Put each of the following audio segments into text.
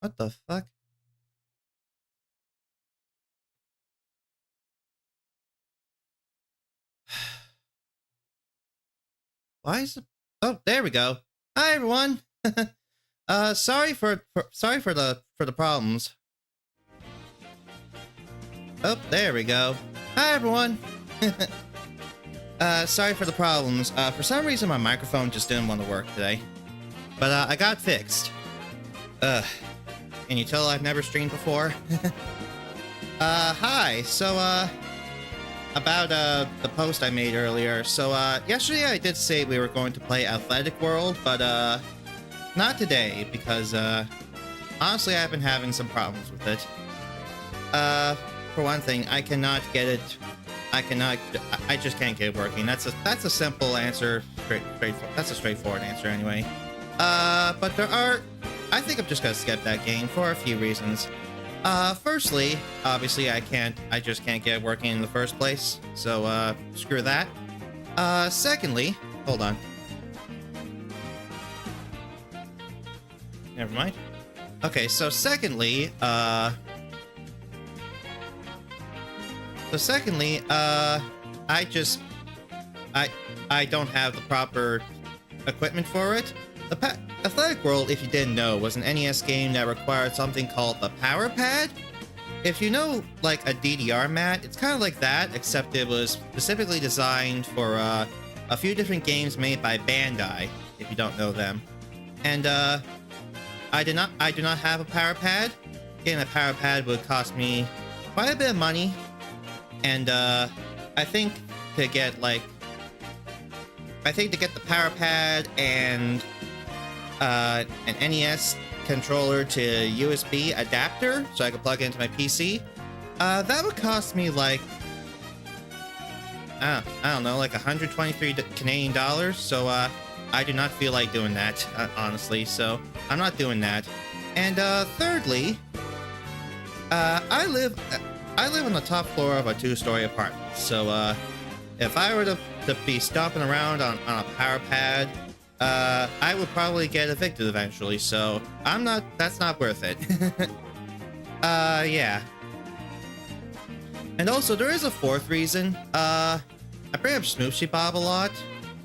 What the fuck? Why is it? Oh, there we go. Hi everyone. Sorry for the problems. Oh, there we go. Hi everyone. Sorry for the problems. For some reason my microphone just didn't want to work today. But I got fixed. Can you tell I've never streamed before? Hi. So about the post I made earlier. So yesterday I did say we were going to play Athletic World, but not today because honestly I've been having some problems with it. For one thing, I cannot get it. I just can't get it working. That's a simple answer. That's a straightforward answer anyway. But there are. I think I'm just gonna skip that game for a few reasons. Firstly, obviously I just can't get it working in the first place, so screw that. Secondly, hold on. never mind. Okay, so secondly, I don't have the proper equipment for it. The Athletic World, if you didn't know, was an NES game that required something called the Power Pad. If you know, like, a DDR mat, it's kind of like that, except it was specifically designed for a few different games made by Bandai, if you don't know them. And I do not have a Power Pad. Getting a Power Pad would cost me quite a bit of money, and I think to get the Power Pad and an NES controller to USB adapter so I could plug it into my PC, that would cost me like, I don't know, like 123 Canadian dollars. So I do not feel like doing that, honestly. So I'm not doing that. And thirdly, I live on the top floor of a 2-story apartment. So if I were to be stomping around on a Power Pad, I would probably get evicted eventually, so that's not worth it. Yeah. And also, there is a fourth reason. I bring up Smoochy Bob a lot,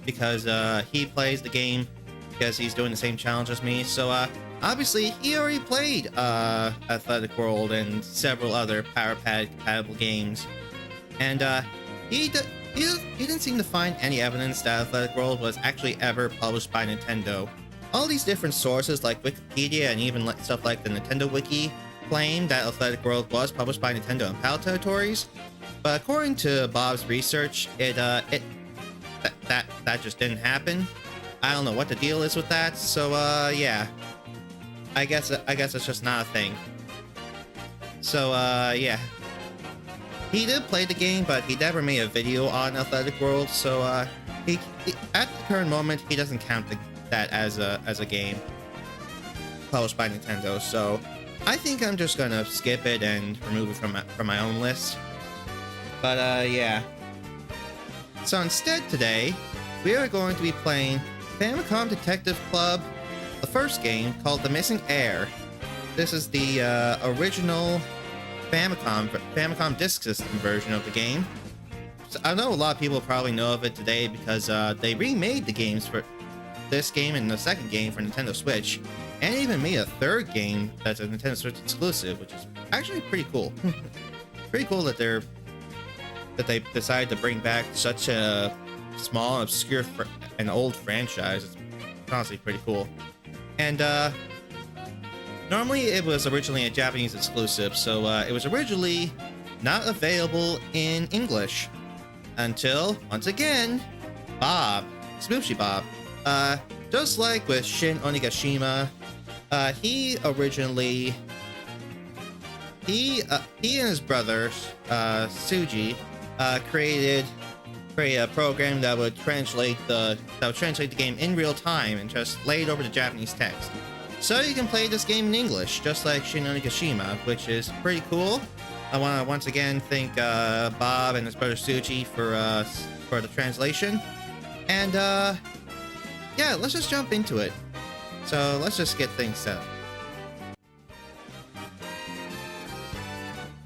because he plays the game because he's doing the same challenge as me, so obviously he already played Athletic World and several other Power Pad compatible games. And he didn't seem to find any evidence that Athletic World was actually ever published by Nintendo. All these different sources like Wikipedia and even stuff like the Nintendo Wiki claim that Athletic World was published by Nintendo in PAL territories, but according to Bob's research, that just didn't happen. I don't know what the deal is with that, so yeah. I guess it's just not a thing. So yeah. He did play the game, but he never made a video on Athletic World, so he at the current moment he doesn't count that as a game published by Nintendo. So I think I'm just gonna skip it and remove it from my own list. But yeah. So instead today we are going to be playing Famicom Detective Club, the first game, called The Missing Heir. This is the original Famicom Disk System version of the game. So I know a lot of people probably know of it today because they remade the games for this game and the second game for Nintendo Switch, and even made a third game that's a Nintendo Switch exclusive, which is actually pretty cool. Pretty cool that they decided to bring back such a small, obscure, and old franchise. It's honestly pretty cool. And normally it was originally a Japanese exclusive, so it was originally not available in English until, once again, Bob, Smoochy Bob, just like with Shin Onigashima, he originally, he and his brother, Suji, created a program that would translate the game in real time and just lay it over the Japanese text. So you can play this game in English, just like Shin Onigashima, which is pretty cool. I want to once again thank Bob and his brother Suji for the translation. And yeah, let's just jump into it. So let's just get things set up.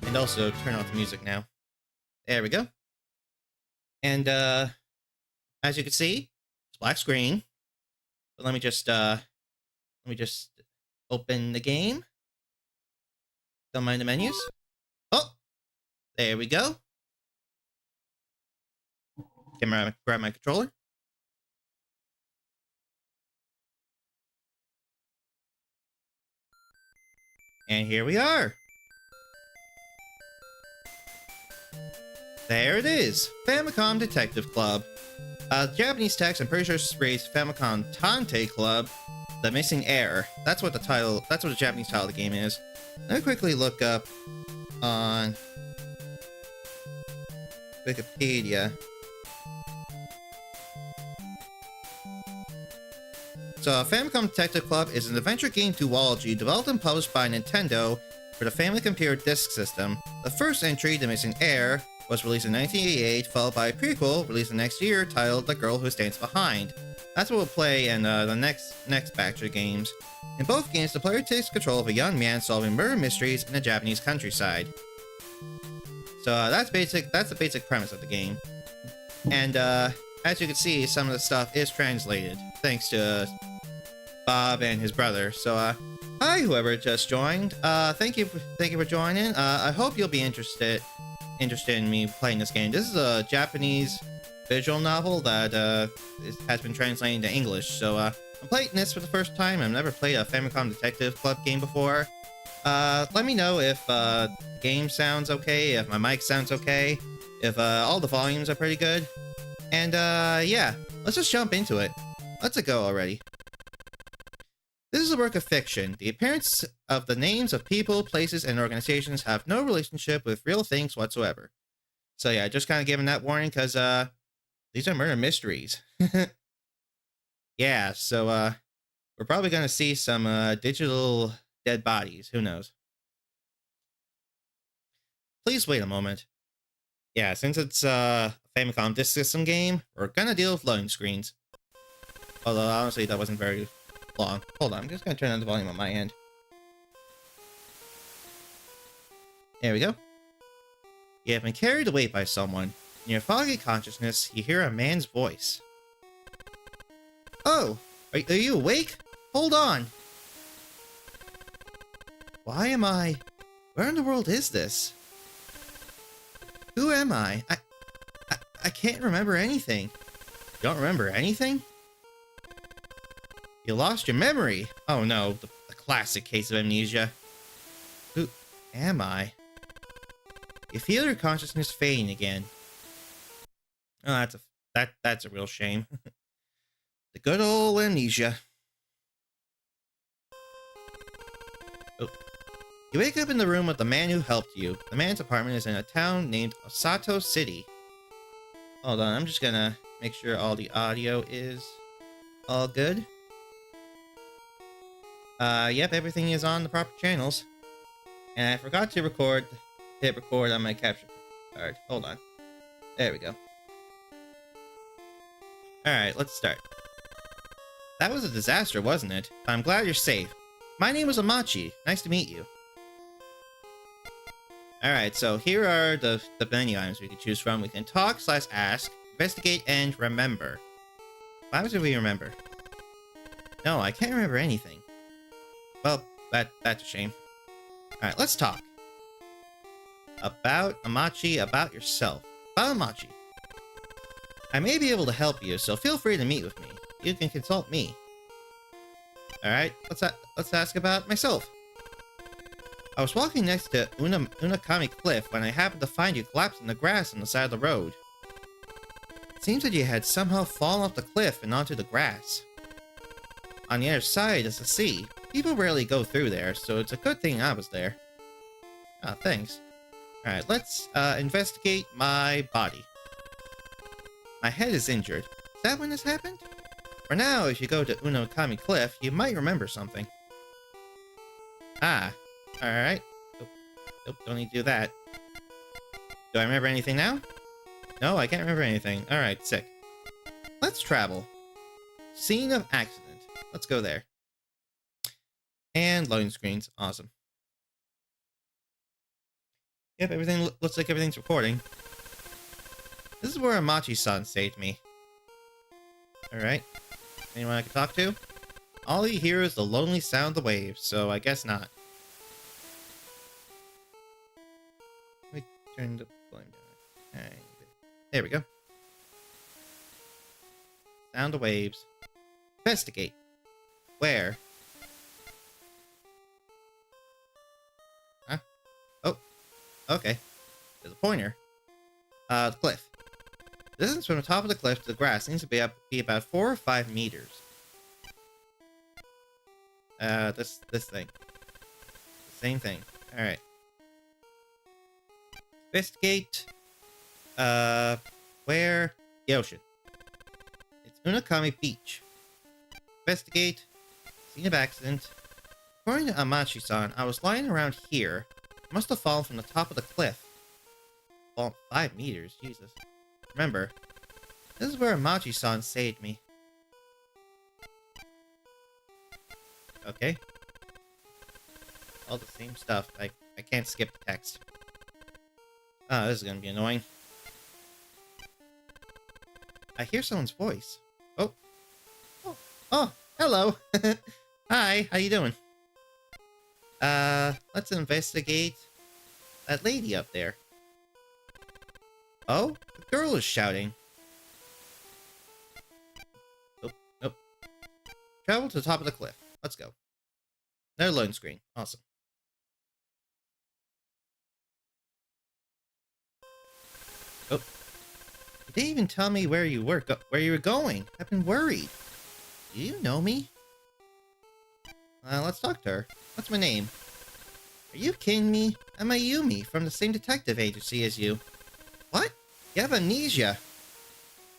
And also turn off the music now. There we go. And as you can see, it's black screen. But let me just open the game. Don't mind the menus. Oh, there we go. Grab my controller. And here we are. There it is, Famicom Detective Club. Japanese text, I'm pretty sure it's raised Famicom Detective Club, The Missing Heir. That's what the Japanese title of the game is. Let me quickly look up on Wikipedia. So, Famicom Detective Club is an adventure game duology developed and published by Nintendo for the Family Computer Disk System. The first entry, The Missing Heir, was released in 1988, followed by a prequel released the next year titled The Girl Who Stands Behind. That's what we'll play in the next batch of games. In both games, the player takes control of a young man solving murder mysteries in the Japanese countryside. So that's basic. That's the basic premise of the game. And as you can see, some of the stuff is translated thanks to Bob and his brother. So hi, whoever just joined. Thank you for joining. I hope you'll be interested in me playing this game. This is a Japanese visual novel that has been translated into English. So I'm playing this for the first time. I've never played a Famicom Detective Club game before. Let me know if the game sounds okay, if my mic sounds okay, if all the volumes are pretty good. And yeah, let's just jump into it. Let's go already. This is a work of fiction. The appearance of the names of people, places, and organizations have no relationship with real things whatsoever. So yeah, just kind of giving that warning because these are murder mysteries. Yeah, so we're probably gonna see some digital dead bodies. Who knows? Please wait a moment. Yeah, since it's a Famicom Disk System game, we're gonna deal with loading screens. Although honestly, that wasn't very long. Hold on, I'm just gonna turn on the volume on my end. There we go. You have been carried away by someone. In your foggy consciousness, you hear a man's voice. Oh, are you awake? Hold on. Why am I... Where in the world is this? Who am I? I can't remember anything. You don't remember anything? You lost your memory. Oh no, the classic case of amnesia. Who am I? You feel your consciousness fading again. Oh, that's a real shame. The good old amnesia. Oh. You wake up in the room with the man who helped you. The man's apartment is in a town named Osato City. Hold on, I'm just gonna make sure all the audio is all good. Yep, everything is on the proper channels. And I forgot to hit record on my capture card. Hold on. There we go. Alright, let's start. That was a disaster, wasn't it? I'm glad you're safe. My name is Amachi. Nice to meet you. Alright, so here are the menu items we can choose from. We can talk / ask, investigate, and remember. What happens if we remember? No, I can't remember anything. Well, that's a shame. Alright, let's talk. About Amachi, about yourself. About Amachi. I may be able to help you, so feel free to meet with me. You can consult me. Alright, let's ask about myself. I was walking next to Unakami Cliff when I happened to find you collapsed in the grass on the side of the road. It seems that you had somehow fallen off the cliff and onto the grass. On the other side is the sea. People rarely go through there, so it's a good thing I was there. Ah, thanks. Alright, let's investigate my body. My head is injured. Is that when this happened? For now, if you go to Unakami Cliff, you might remember something. Ah, alright. Nope, don't need to do that. Do I remember anything now? No, I can't remember anything. Alright, sick. Let's travel. Scene of accident. Let's go there. And loading screens. Awesome. Yep, everything looks like everything's recording. This is where Amachi-san saved me. Alright. Anyone I can talk to? All you hear is the lonely sound of the waves, so I guess not. Let me turn the volume down. Alright. There we go. Sound of waves. Investigate. Where? Huh? Oh. Okay. There's a pointer. The cliff. The distance from the top of the cliff to the grass seems to be about 4 or 5 meters. This thing. The same thing. Alright. Investigate. Where? The ocean. It's Unakami Beach. Investigate. Scene of accident. According to Amachi-san, I was lying around here. I must have fallen from the top of the cliff. Well, 5 meters, Jesus. Remember, this is where Amachi-san saved me. Okay. All the same stuff. I can't skip the text. Oh, this is gonna be annoying. I hear someone's voice. Oh. Oh, hello. Hi, how you doing? Let's investigate that lady up there. Oh, the girl is shouting. Nope. Travel to the top of the cliff. Let's go. Another loading screen. Awesome. Oh. You didn't even tell me where you were going. I've been worried. Do you know me? Let's talk to her. What's my name? Are you kidding me? I'm Ayumi from the same detective agency as you. What? You have amnesia.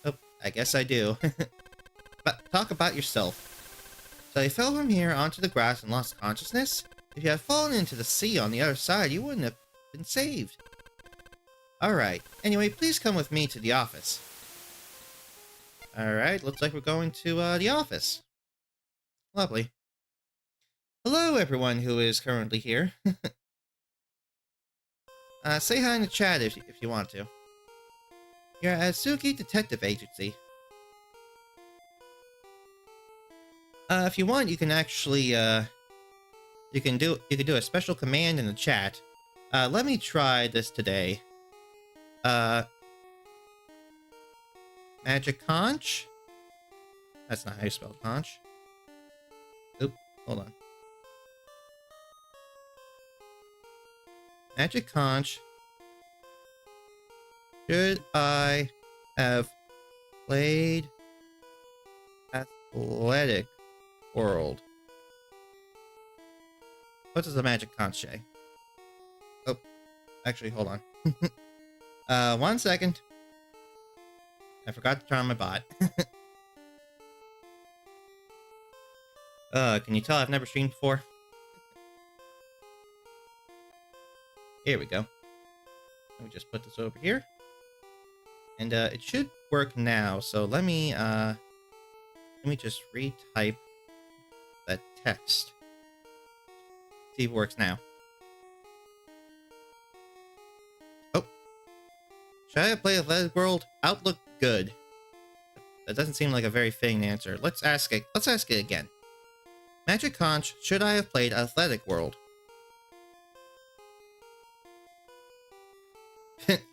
Oh, I guess I do. But talk about yourself. So you fell from here onto the grass and lost consciousness? If you had fallen into the sea on the other side, you wouldn't have been saved. Alright. Anyway, please come with me to the office. Alright, looks like we're going to the office. Lovely. Hello, everyone who is currently here. Say hi in the chat if you want to. You're at Suki Detective Agency. If you want, you can actually, you can do a special command in the chat. Let me try this today. Magic conch? That's not how you spell conch. Oop, hold on. Magic conch. Should I have played Athletic World? What does the magic conch say? Oh, actually, hold on. 1 second. I forgot to turn on my bot. Can you tell I've never streamed before? Here we go. Let me just put this over here. And it should work now, so let me just retype that text. See if it works now. Oh. Should I play Athletic World? Outlook good. That doesn't seem like a very fitting answer. Let's ask it again. Magic Conch, should I have played Athletic World?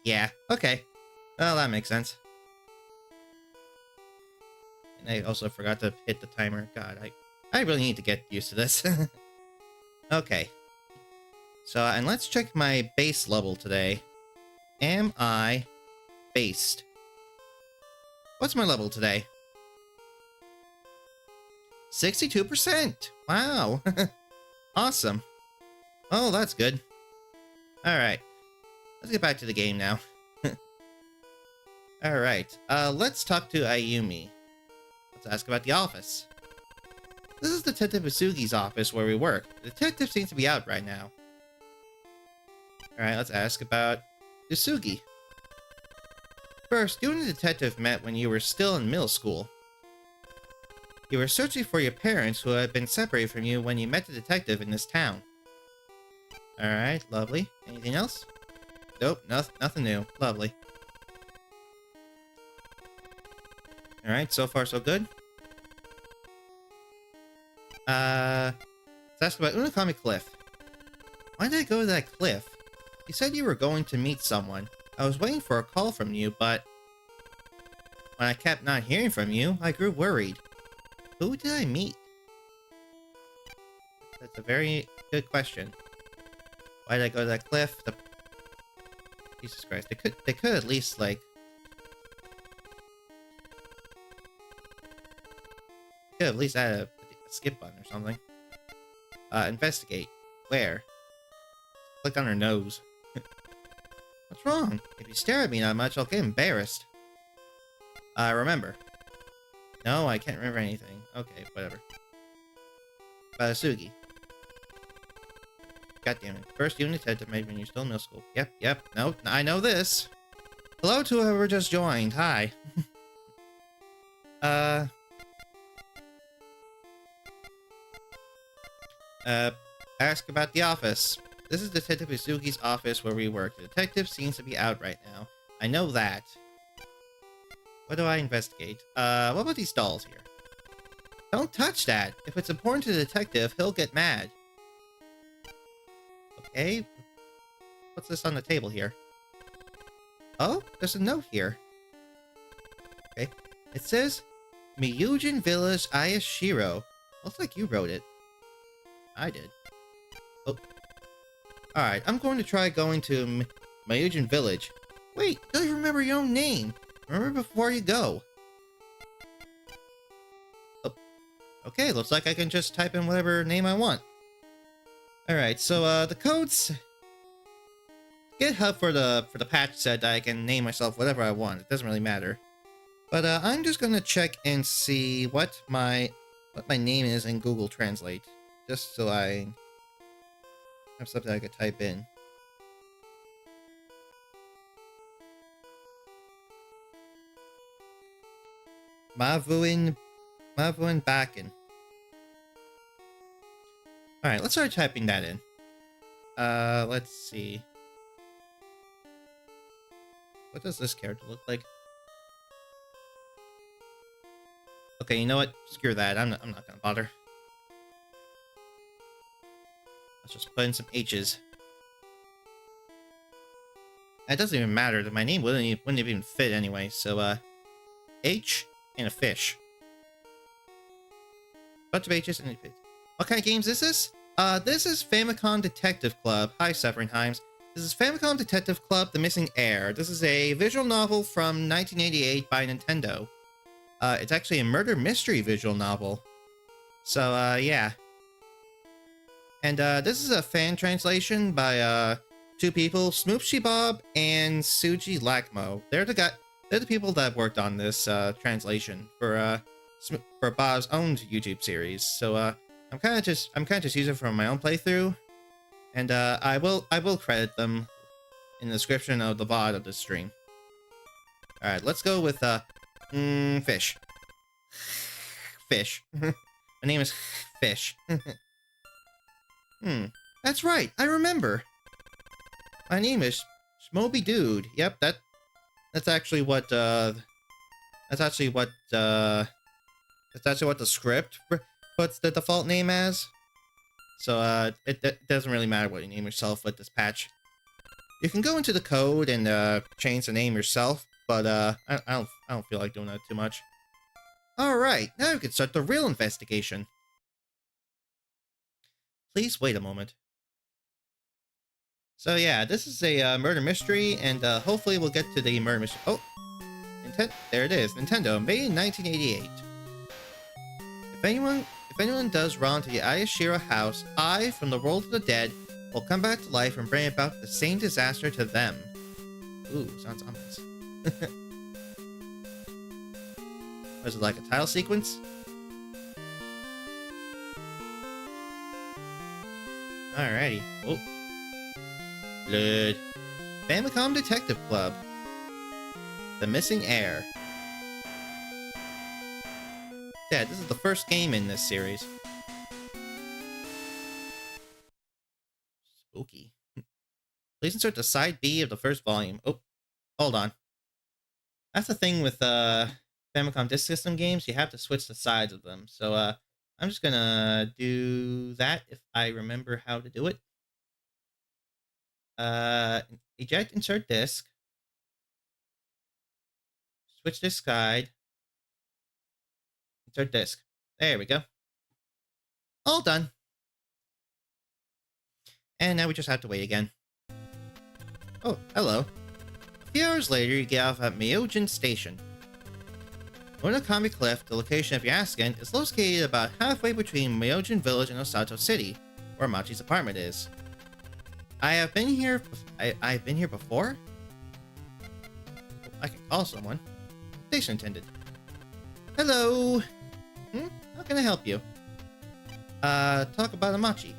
Yeah, okay. Well, that makes sense. And I also forgot to hit the timer. God, I really need to get used to this. Okay. So, and let's check my base level today. Am I based? What's my level today? 62%! Wow! Awesome. Oh, that's good. Alright. Let's get back to the game now. Alright. Let's talk to Ayumi. Let's ask about the office. This is Detective Usugi's office where we work. The detective seems to be out right now. Alright, let's ask about Usugi. First, you and the detective met when you were still in middle school. You were searching for your parents who had been separated from you when you met the detective in this town. Alright, lovely. Anything else? Nope, nothing new. Lovely. Alright, so far so good. Let's ask about Unakami Cliff. Why did I go to that cliff? You said you were going to meet someone. I was waiting for a call from you, but when I kept not hearing from you, I grew worried. Who did I meet? That's a very good question. Why did I go to that cliff? Jesus Christ, they could at least, like... could at least add a skip button or something. Investigate. Where? Click on her nose. What's wrong? If you stare at me that much, I'll get embarrassed. Remember. No, I can't remember anything. Okay, whatever. Sugi. God damn it. First unit detective made when you're still in middle school. Yep. No, I know this. Hello to whoever just joined. Hi. Uh, ask about the office. This is Detective Izuki's office where we work. The detective seems to be out right now. I know that. What do I investigate? What about these dolls here? Don't touch that! If it's important to the detective, he'll get mad. Okay. What's this on the table here? Oh, there's a note here. Okay. It says, Miyujin Village Ayashiro. Looks like you wrote it. I did. Oh. Alright, I'm going to try going to Miyujin Village. Wait, don't you remember your own name? Remember before you go. Oh. Okay, looks like I can just type in whatever name I want. Alright, so the codes... GitHub for the patch said that I can name myself whatever I want. It doesn't really matter. But I'm just gonna check and see what my name is in Google Translate. Just so I have something I could type in. Marvin Barkin. Alright, let's start typing that in. Let's see. What does this character look like? Okay, you know what? Screw that. I'm not gonna bother. Let's just put in some H's. It doesn't even matter that my name wouldn't even fit anyway. So H and a fish. Bunch of H's and a fish. What kind of games is this? This is Famicom Detective Club. Hi, Sufferingheims. This is Famicom Detective Club, The Missing Heir. This is a visual novel from 1988 by Nintendo. It's actually a murder mystery visual novel. So, yeah. And, this is a fan translation by, two people, Smoopsy Bob and Suji Lakmo. They're the people that worked on this, translation for Bob's own YouTube series. So, I'm kind of just using it from my own playthrough. And I will credit them in the description of the VOD of this stream. Alright, let's go with Fish. Fish. My name is Fish. That's right, I remember. My name is Schmoby Dude. Yep, that's actually what the script puts the default name as. So, it doesn't really matter what you name yourself with this patch. You can go into the code and, change the name yourself, but, I don't feel like doing that too much. Alright, now we can start the real investigation. Please wait a moment. So yeah, this is a, murder mystery, and, hopefully we'll get to the murder mystery. Oh! There it is. Nintendo, made in 1988. If anyone does wrong to the Ayashiro house, I, from the world of the dead, will come back to life and bring about the same disaster to them. Ooh, sounds ominous. Was it like a title sequence? Alrighty. Oh. Blood. Famicom Detective Club. The Missing Heir. Yeah, this is the first game in this series. Spooky. Please insert the side B of the first volume. Oh, hold on. That's the thing with Famicom Disk System games. You have to switch the sides of them. So I'm just gonna do that if I remember how to do it. Eject, insert disk. Switch disk side. Insert disk. There we go. All done. And now we just have to wait again. Oh, hello. A few hours later, you get off at Myojin Station. Monokami Cliff, the location of your Askin, is located about halfway between Myojin Village and Osato City, where Machi's apartment is. I've been here before? I can call someone. Station attendant. Hello. How can I help you? Talk about a Machi.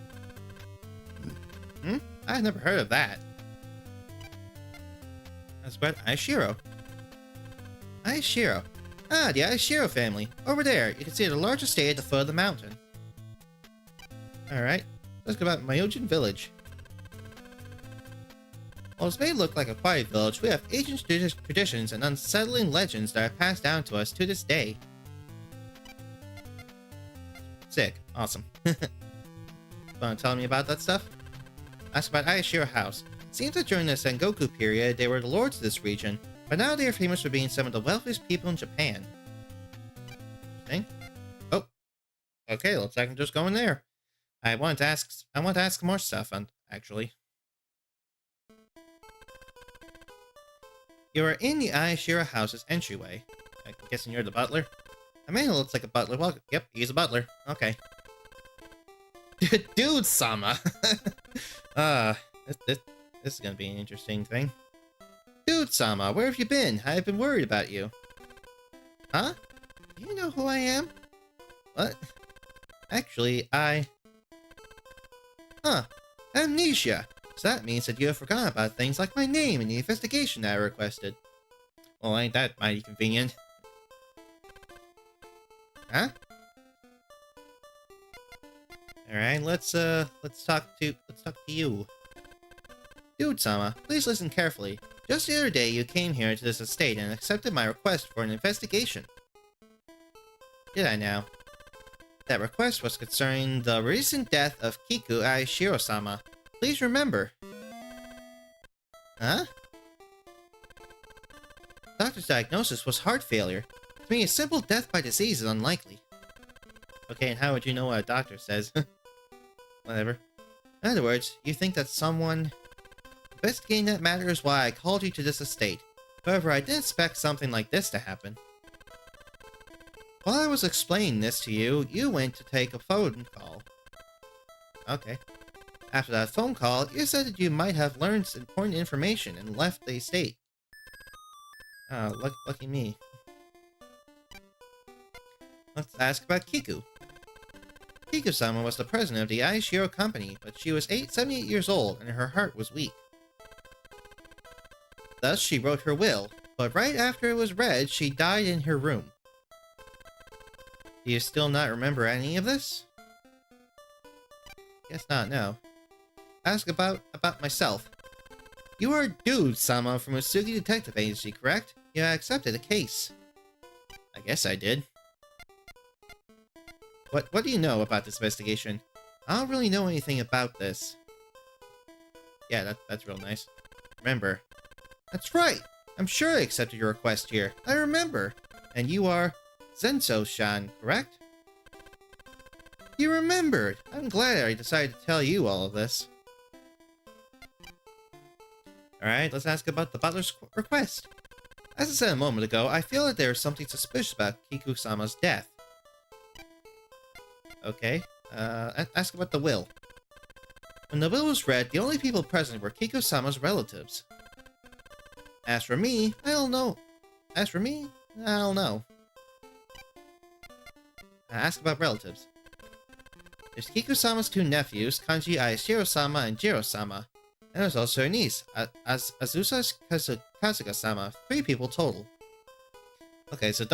I've never heard of that. That's about Ayashiro. Ayashiro. Ah, the Ayashiro family. Over there, you can see the large estate at the foot of the mountain. Alright. Let's go about Myojin Village. While this may look like a quiet village, we have ancient traditions and unsettling legends that are passed down to us to this day. Sick. Awesome. Want to tell me about that stuff? Ask about Ayashiro House. It seems that during the Sengoku period, they were the lords of this region, but now they are famous for being some of the wealthiest people in Japan. Interesting. Oh. Okay, looks like I can just go in there. I want to ask more stuff, actually. You are in the Ayashiro House's entryway. I'm guessing you're the butler? A man who looks like a butler. Well, yep, he's a butler. Okay. Dude, Sama. This is gonna be an interesting thing. Dude, Sama, where have you been? I've been worried about you. Huh? Do you know who I am? What? Actually, amnesia. So that means that you have forgotten about things like my name and the investigation that I requested. Well, ain't that mighty convenient? Huh? Alright, let's talk to you. Dude, Sama, please listen carefully. Just the other day, you came here to this estate and accepted my request for an investigation. Did I now? That request was concerning the recent death of Kiku Aishiro-sama. Please remember. Huh? Doctor's diagnosis was heart failure. To me, a simple death by disease is unlikely. Okay, and how would you know what a doctor says? Whatever. In other words, you think that someone... Investigating that matter is why I called you to this estate. However, I didn't expect something like this to happen. While I was explaining this to you, you went to take a phone call. Okay. After that phone call, you said that you might have learned important information and left the estate. Oh, lucky me. Let's ask about Kiku. Kiku-sama was the president of the Aishiro company, but she was 78 years old and her heart was weak. Thus, she wrote her will, but right after it was read, she died in her room. Do you still not remember any of this? Guess not, no. Ask about myself. You are Dude Sama from Usugi Detective Agency, correct? You accepted a case. I guess I did. What do you know about this investigation? I don't really know anything about this. Yeah, that's real nice. Remember. That's right! I'm sure I accepted your request here. I remember. And you are Zenso-shan, correct? You remembered! I'm glad I decided to tell you all of this. Alright, let's ask about the butler's request. As I said a moment ago, I feel that there is something suspicious about Kiku-sama's death. Okay, ask about the will. When the will was read, the only people present were Kiku-sama's relatives. As for me, I don't know. Ask about relatives. There's Kiku-sama's two nephews, Kanji Aishiro-sama and Jiro-sama. And there's also her niece, Azusa Kasuga-sama. 3 people total. Okay, so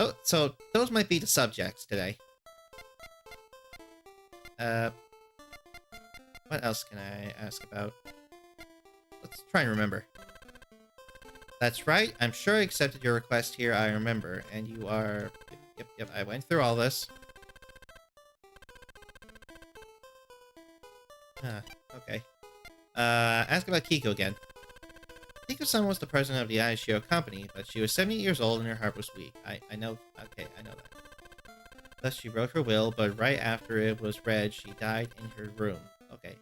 those might be the subjects today. What else can I ask about? Let's try and remember. That's right, I'm sure I accepted your request here, I remember. And you are... Yep, I went through all this. Okay. Ask about Kiko again. Kiko-sama was the president of the Aishiro company, but she was 70 years old and her heart was weak. I know... Okay, I know that. Thus, she wrote her will, but right after it was read, she died in her room. Okay,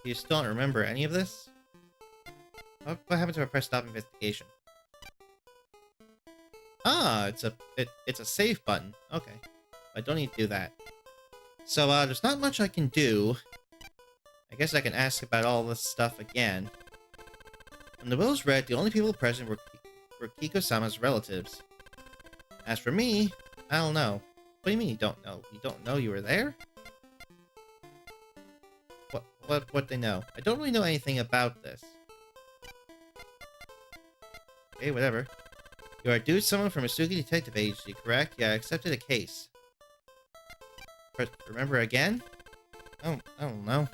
You still don't remember any of this? What happens if I press stop investigation? Ah, it's a save button. Okay. I don't need to do that. So, there's not much I can do. I guess I can ask about all this stuff again. When the will was read, the only people present were Kiko-sama's relatives. As for me, I don't know. What do you mean you don't know? You don't know you were there? What they know? I don't really know anything about this. Okay, whatever. You are due someone from Usugi Detective Agency, correct? Yeah, I accepted a case. Remember again? I don't know.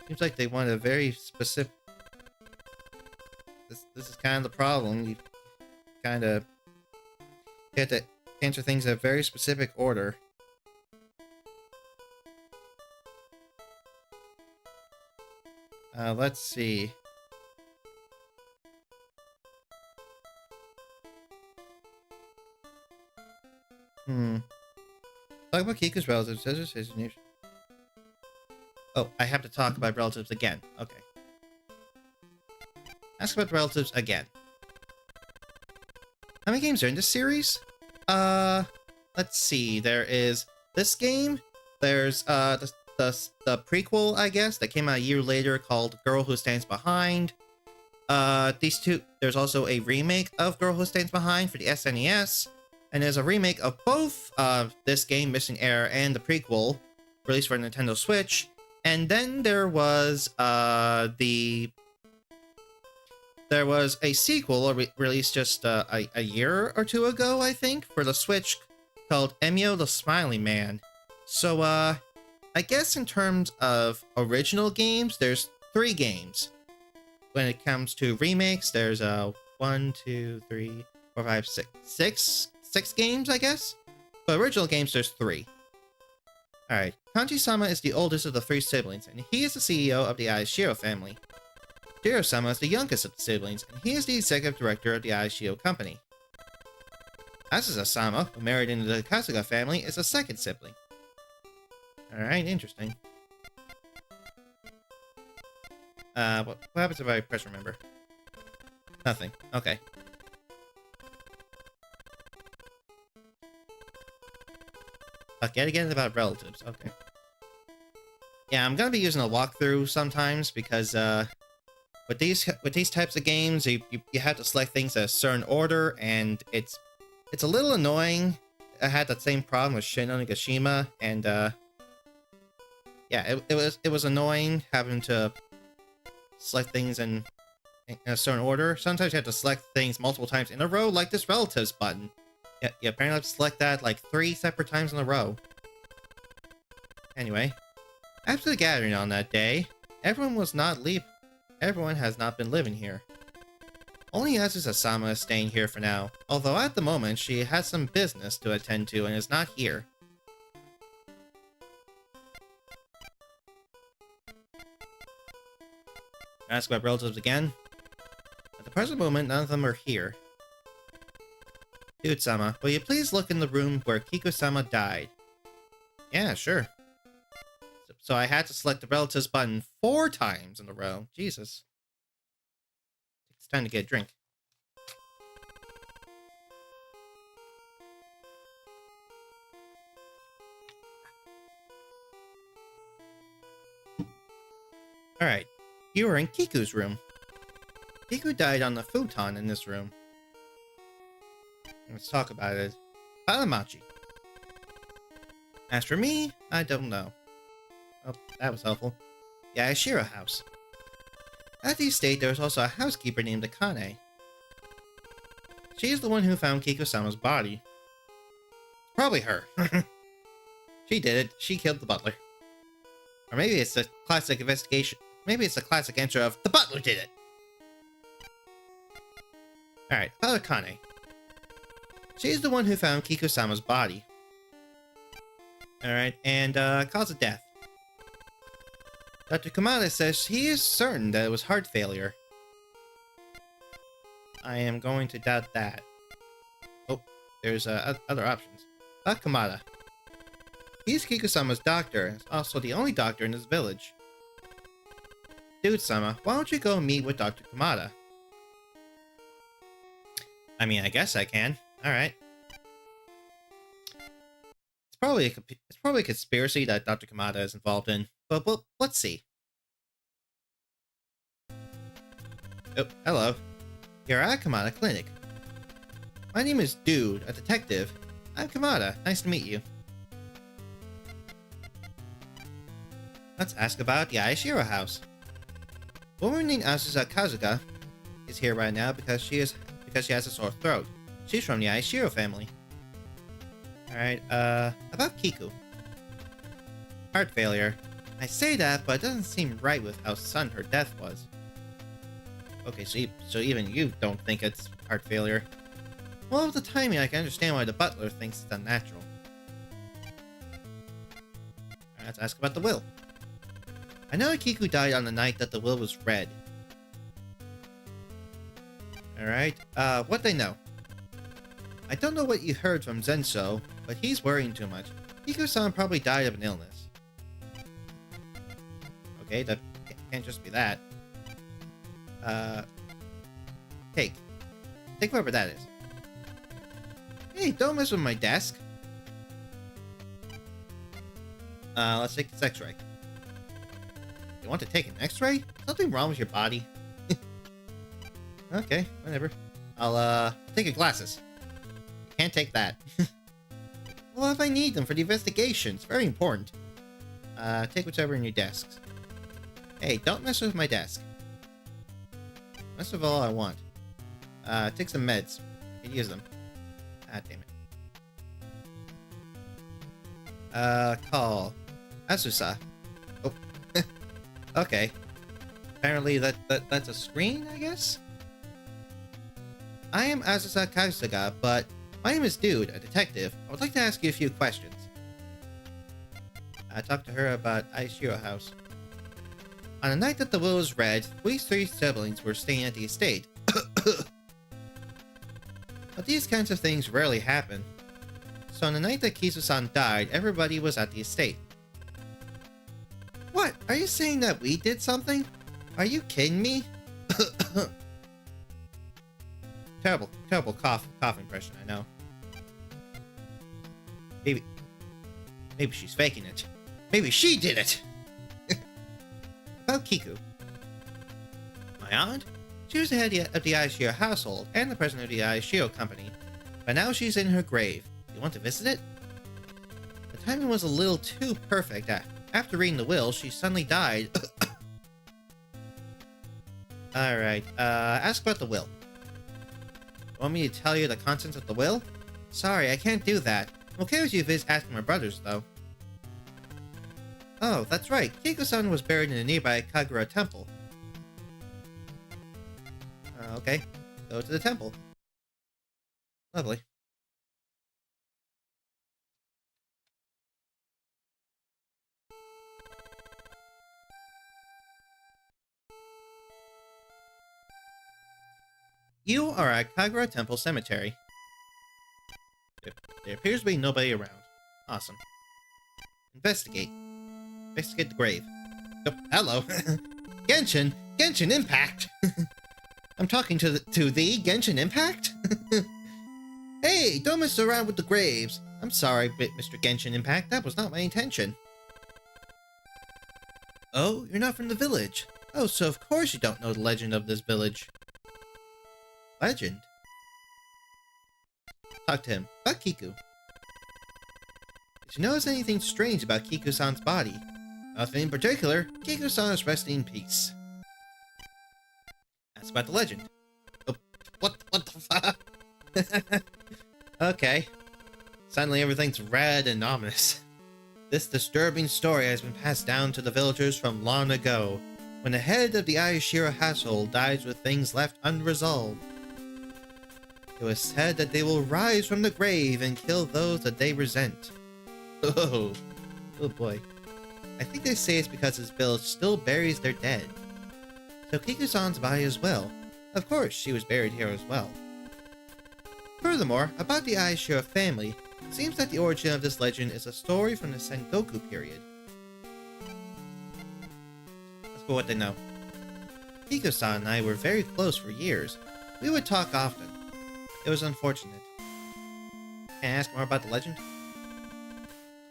Seems like they want a very specific... This is kind of the problem. You have to answer things in a very specific order. Let's see. Talk about Kiku's relatives. Oh, I have to talk about relatives again. Okay. Ask about relatives again. How many games are in this series? Let's see. There is this game. There's the prequel, I guess, that came out a year later called Girl Who Stands Behind. These two. There's also a remake of Girl Who Stands Behind for the SNES, and there's a remake of both this game, Missing Heir, and the prequel, released for Nintendo Switch. And then there was there was a sequel released just a year or two ago, I think, for the Switch called Emio the Smiling Man. So, I guess in terms of original games, there's 3 games. When it comes to remakes, there's 1, 2, 3, 4, 5, 6 games, I guess. But original games, there's 3. Alright, Kanji-sama is the oldest of the 3 siblings, and he is the CEO of the Aishiro family. Shiro-sama is the youngest of the siblings, and he is the executive director of the Aishiro company. Asusa-sama, who married into the Kasuga family, is the 2nd sibling. Alright, interesting. What happens if I press remember? Nothing. Okay. Yet again about relatives. Okay. Yeah, I'm gonna be using a walkthrough sometimes because with these types of games, you have to select things in a certain order, and it's a little annoying. I had that same problem with Shin Onigashima, and yeah, it was annoying having to select things in a certain order. Sometimes you have to select things multiple times in a row, like this relatives button. Yeah, you apparently have to select that like 3 separate times in a row. Anyway, after the gathering on that day, everyone has not been living here. Only Asusa-sama is staying here for now, although at the moment she has some business to attend to and is not here. Ask about relatives again. At the present moment, none of them are here. Dude-sama, will you please look in the room where Kiku-sama died? Yeah, sure. So I had to select the relatives button 4 times in a row. Jesus. It's time to get a drink. Alright, you are in Kiku's room. Kiku died on the futon in this room. Let's talk about it. Palamachi. As for me, I don't know. Oh, that was helpful. The Aishiro house. At the estate, there was also a housekeeper named Akane. She is the one who found Kiko-sama's body. Probably her. She did it. She killed the butler. Or maybe it's a classic investigation. Maybe it's a classic answer of, the butler did it! Alright, about Akane. She is the one who found Kiko-sama's body. Alright, and cause of death. Dr. Kamada says he is certain that it was heart failure. I am going to doubt that. Oh, there's other options. About Kamada. He's Kiko-sama's doctor, and is also the only doctor in this village. Dude-sama, why don't you go meet with Dr. Kamada? I mean, I guess I can. Alright. It's probably a conspiracy that Dr. Kamada is involved in, but let's see. Oh, hello. You're at Kamada Clinic. My name is Dude, a detective. I'm Kamada. Nice to meet you. Let's ask about the Aishiro house. A woman named Asusa Kazuga is here right now because she has a sore throat. She's from the Aishiro family. Alright, about Kiku. Heart failure. I say that, but it doesn't seem right with how sudden her death was. Okay, so even you don't think it's heart failure. Well, with the timing, I can understand why the butler thinks it's unnatural. Alright, let's ask about the will. I know Kiku died on the night that the will was read. Alright, what they know? I don't know what you heard from Zenso, but he's worrying too much. Kiku-san probably died of an illness. Okay, that can't just be that. Take whoever that is. Hey, don't mess with my desk. Let's take this x-ray. You want to take an x-ray? Something wrong with your body? Okay, whatever. I'll, take your glasses. You can't take that. Well, if I need them for the investigation, it's very important. Take whatever in your desks. Hey, don't mess with my desk. Mess with all I want. Take some meds. You can use them. Ah, damn it. Call Asusa. Oh. Okay. Apparently that's a screen, I guess? I am Asusa Kasuga, but my name is Dude, a detective. I would like to ask you a few questions. I talked to her about Aishiro House. On the night that the will was read, we three siblings were staying at the estate. But these kinds of things rarely happen. So on the night that Kisu-san died, everybody was at the estate. What? Are you saying that we did something? Are you kidding me? Terrible cough impression, I know. Maybe she's faking it. Maybe she did it! About Kiku. My aunt? She was the head of the Aishiro household and the president of the Aishiro company. But now she's in her grave. You want to visit it? The timing was a little too perfect. After reading the will, she suddenly died. Alright, ask about the will. Want me to tell you the contents of the will? Sorry, I can't do that. I'm okay with you asking my brothers, though. Oh, that's right. Kiku-san was buried in a nearby Kagura temple. Okay. Go to the temple. Lovely. You are at Kagura Temple Cemetery. There appears to be nobody around. Awesome. Investigate. Investigate the grave. Oh, hello. Genshin Impact. I'm talking to the Genshin Impact? Hey, don't mess around with the graves. I'm sorry, Mr. Genshin Impact. That was not my intention. Oh, you're not from the village. Oh, so of course you don't know the legend of this village. Legend? Talk to him. About Kiku. Did you notice anything strange about Kiku-san's body? Nothing in particular. Kiku-san is resting in peace. Ask about the legend. Oh, what the fuck? Okay. Suddenly everything's red and ominous. This disturbing story has been passed down to the villagers from long ago, when the head of the Aishiro household dies with things left unresolved. It was said that they will rise from the grave and kill those that they resent. Oh boy. I think they say it's because his village still buries their dead. So Kiku-san's body as well. Of course, she was buried here as well. Furthermore, about the Aishiro family, it seems that the origin of this legend is a story from the Sengoku period. Let's go what they know. Kiku-san and I were very close for years. We would talk often. It was unfortunate. Can I ask more about the legend?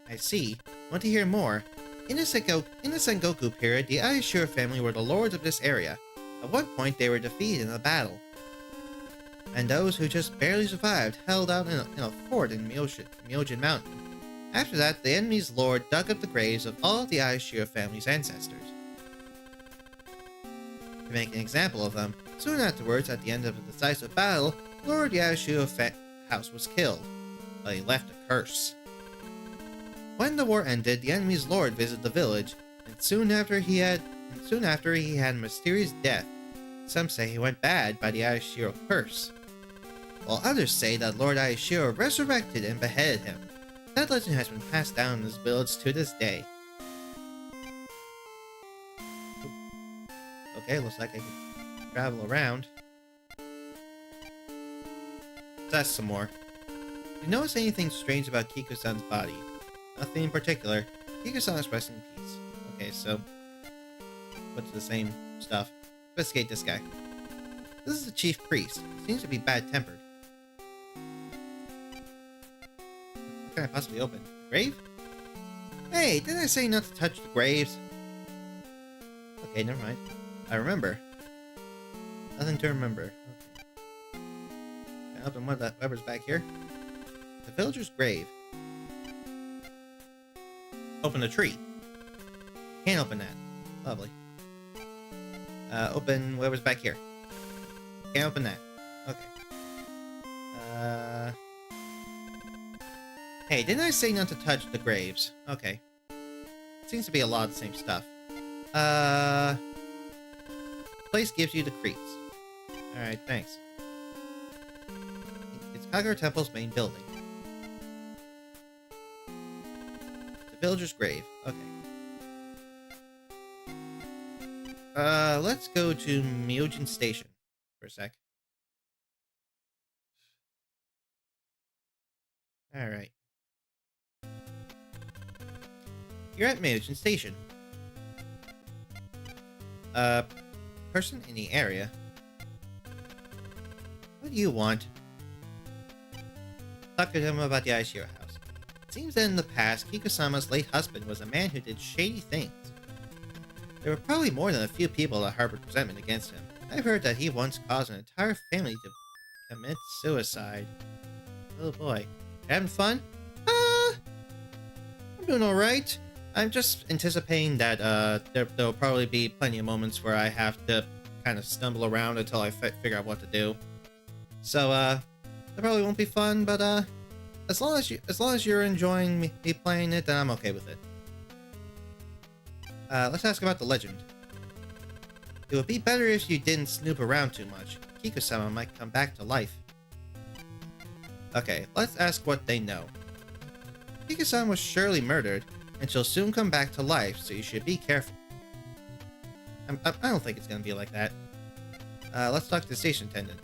I see. Want to hear more? In the Sengoku period, the Aishiro family were the lords of this area. At one point, they were defeated in a battle. And those who just barely survived held out in a fort in Myojin Mountain. After that, the enemy's lord dug up the graves of all of the Aishiro family's ancestors. To make an example of them, soon afterwards, at the end of a decisive battle, Lord Aishiro house was killed, but he left a curse. When the war ended, the enemy's lord visited the village, and soon after he had a mysterious death. Some say he went bad by the Ayashiro curse, while others say that Lord Ayashiro resurrected and beheaded him. That legend has been passed down in this village to this day. Okay, looks like I can travel around. Let's ask some more. Do you notice anything strange about Kiko-san's body? Nothing in particular. Kiko-san is resting in peace. Okay, so what's the same stuff? Investigate this guy. This is the chief priest. He seems to be bad-tempered. What can I possibly open? Grave? Hey, didn't I say not to touch the graves? Okay, never mind. I remember. Nothing to remember. Okay. Can I open whatever's back here? The villager's grave. Open the tree. Can't open that. Lovely. Open whatever's back here. Can't open that. Okay. Hey, didn't I say not to touch the graves? Okay. Seems to be a lot of the same stuff. Place gives you the creeps. Alright, thanks. It's Kagura Temple's main building. The villager's grave. Okay. Let's go to Myojin Station for a sec. Alright. You're at Myojin Station. Person in the area. What do you want? Talk to him about the Ayashiro house. It seems that in the past, Kiko-sama's late husband was a man who did shady things. There were probably more than a few people that harbored resentment against him. I've heard that he once caused an entire family to commit suicide. Oh boy. Having fun? I'm doing alright. I'm just anticipating that there'll probably be plenty of moments where I have to kind of stumble around until I figure out what to do. So, that probably won't be fun, but as long as you're enjoying me playing it, then I'm okay with it. Let's ask about the legend. It would be better if you didn't snoop around too much. Kiko-sama might come back to life. Okay, let's ask what they know. Kiko-sama was surely murdered, and she'll soon come back to life, so you should be careful. I don't think it's gonna be like that. Let's talk to the station attendant.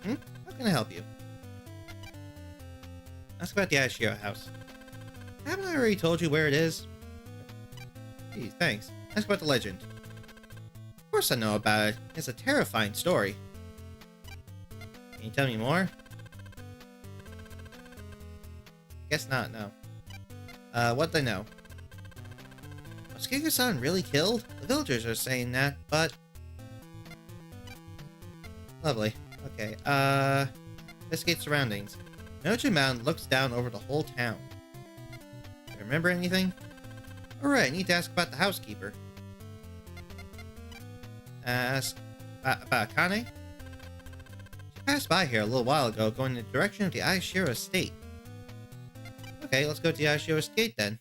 How can I help you? Ask about the Ayashiro house. Haven't I already told you where it is? Gee, thanks. Ask about the legend. Of course I know about it. It's a terrifying story. Can you tell me more? Guess not, no. What'd they know? Was Kiko-san really killed? The villagers are saying that, but... Lovely. Okay, investigate surroundings. Myojin Mountain looks down over the whole town. Do you remember anything? Alright, I need to ask about the housekeeper. Ask about Akane? She passed by here a little while ago, going in the direction of the Ayashiro estate. Okay, let's go to the Ayashiro estate then.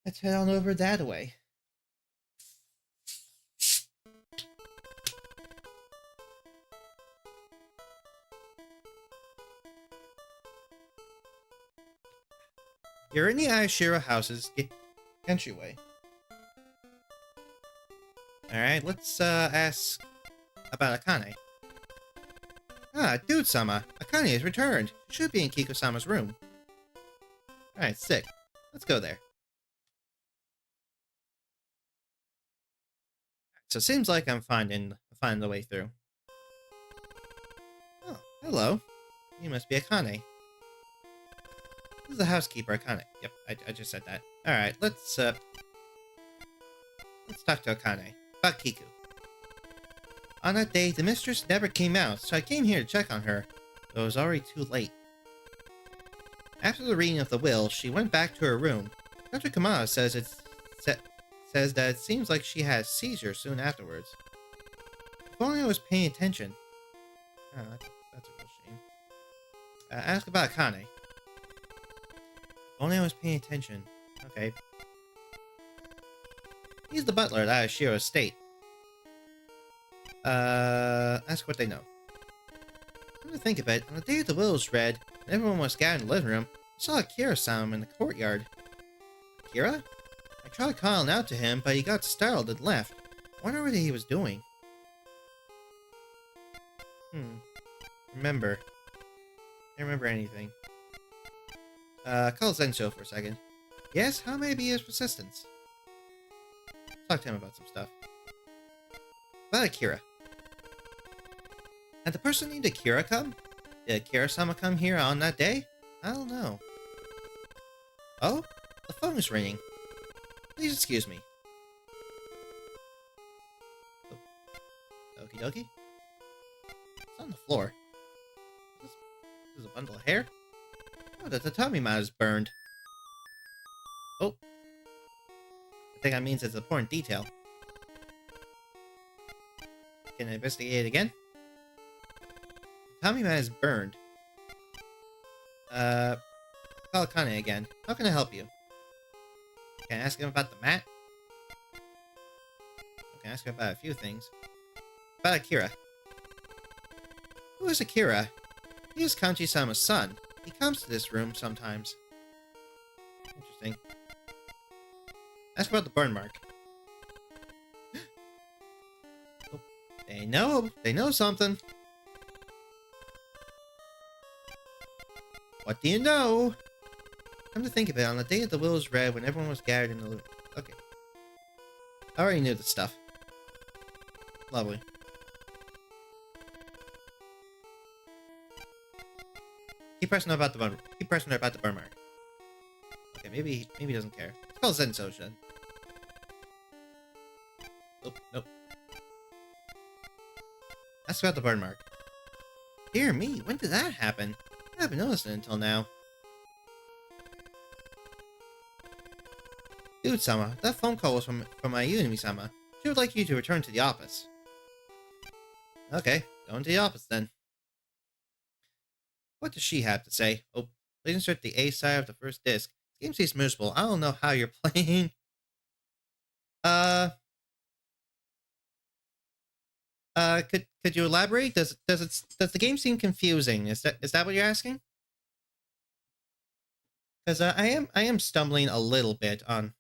Let's head on over that way. You're in the Ayashiro house's entryway. Alright, let's ask about Akane. Ah, dude-sama, Akane has returned. She should be in Kiko-sama's room. Alright, sick. Let's go there. So it seems like I'm finding the way through. Oh, hello. You must be Akane. This is the housekeeper, Akane. Yep, I just said that. Alright, let's talk to Akane. About Kiku. On that day, the mistress never came out, so I came here to check on her, but it was already too late. After the reading of the will, she went back to her room. Dr. Kamada says says that it seems like she had a seizure soon afterwards. If only I was paying attention. Oh, that's a real shame. Ask about Akane. only I was paying attention. Okay. He's the butler at Ayashiro's estate. Ask what they know. Come to think of it, on the day the will was read, and everyone was gathered in the living room, I saw Akira-sama in the courtyard. Akira? I tried calling out to him, but he got startled and left. I wonder what he was doing. Remember. Can't remember anything. Call Zensho for a second. Yes, how may I be his assistance? Talk to him about some stuff. About Akira. Had the person named Akira come? Did Akira-sama come here on that day? I don't know. Oh? The phone is ringing. Please excuse me. Oh. Okie dokie. It's on the floor. This is a bundle of hair? Oh, the tatami mat is burned. Oh. I think that means it's an important detail. Can I investigate it again? The tatami mat is burned. Call Kane again. How can I help you? Can I ask him about the mat? I can ask him about a few things. About Akira. Who is Akira? He is Kanji-sama's son. He comes to this room sometimes. Interesting. Ask about the burn mark. Oh, they know something. What do you know? Come to think of it, on the day that the will was read, when everyone was gathered in the living room. Okay. I already knew this stuff. Lovely. Keep pressing her about the burn. Keep pressing her about the burn mark. Okay, maybe he doesn't care. It's called Zenso then. Nope. Ask about the burn mark. Dear me, when did that happen? I haven't noticed it until now. Dude-sama, that phone call was from Ayumi-sama. She would like you to return to the office. Okay, going to the office then. What does she have to say? Oh, please insert the A side of the first disc. This game seems miserable. I don't know how you're playing. Could you elaborate? Does the game seem confusing? Is that what you're asking? Because I am stumbling a little bit on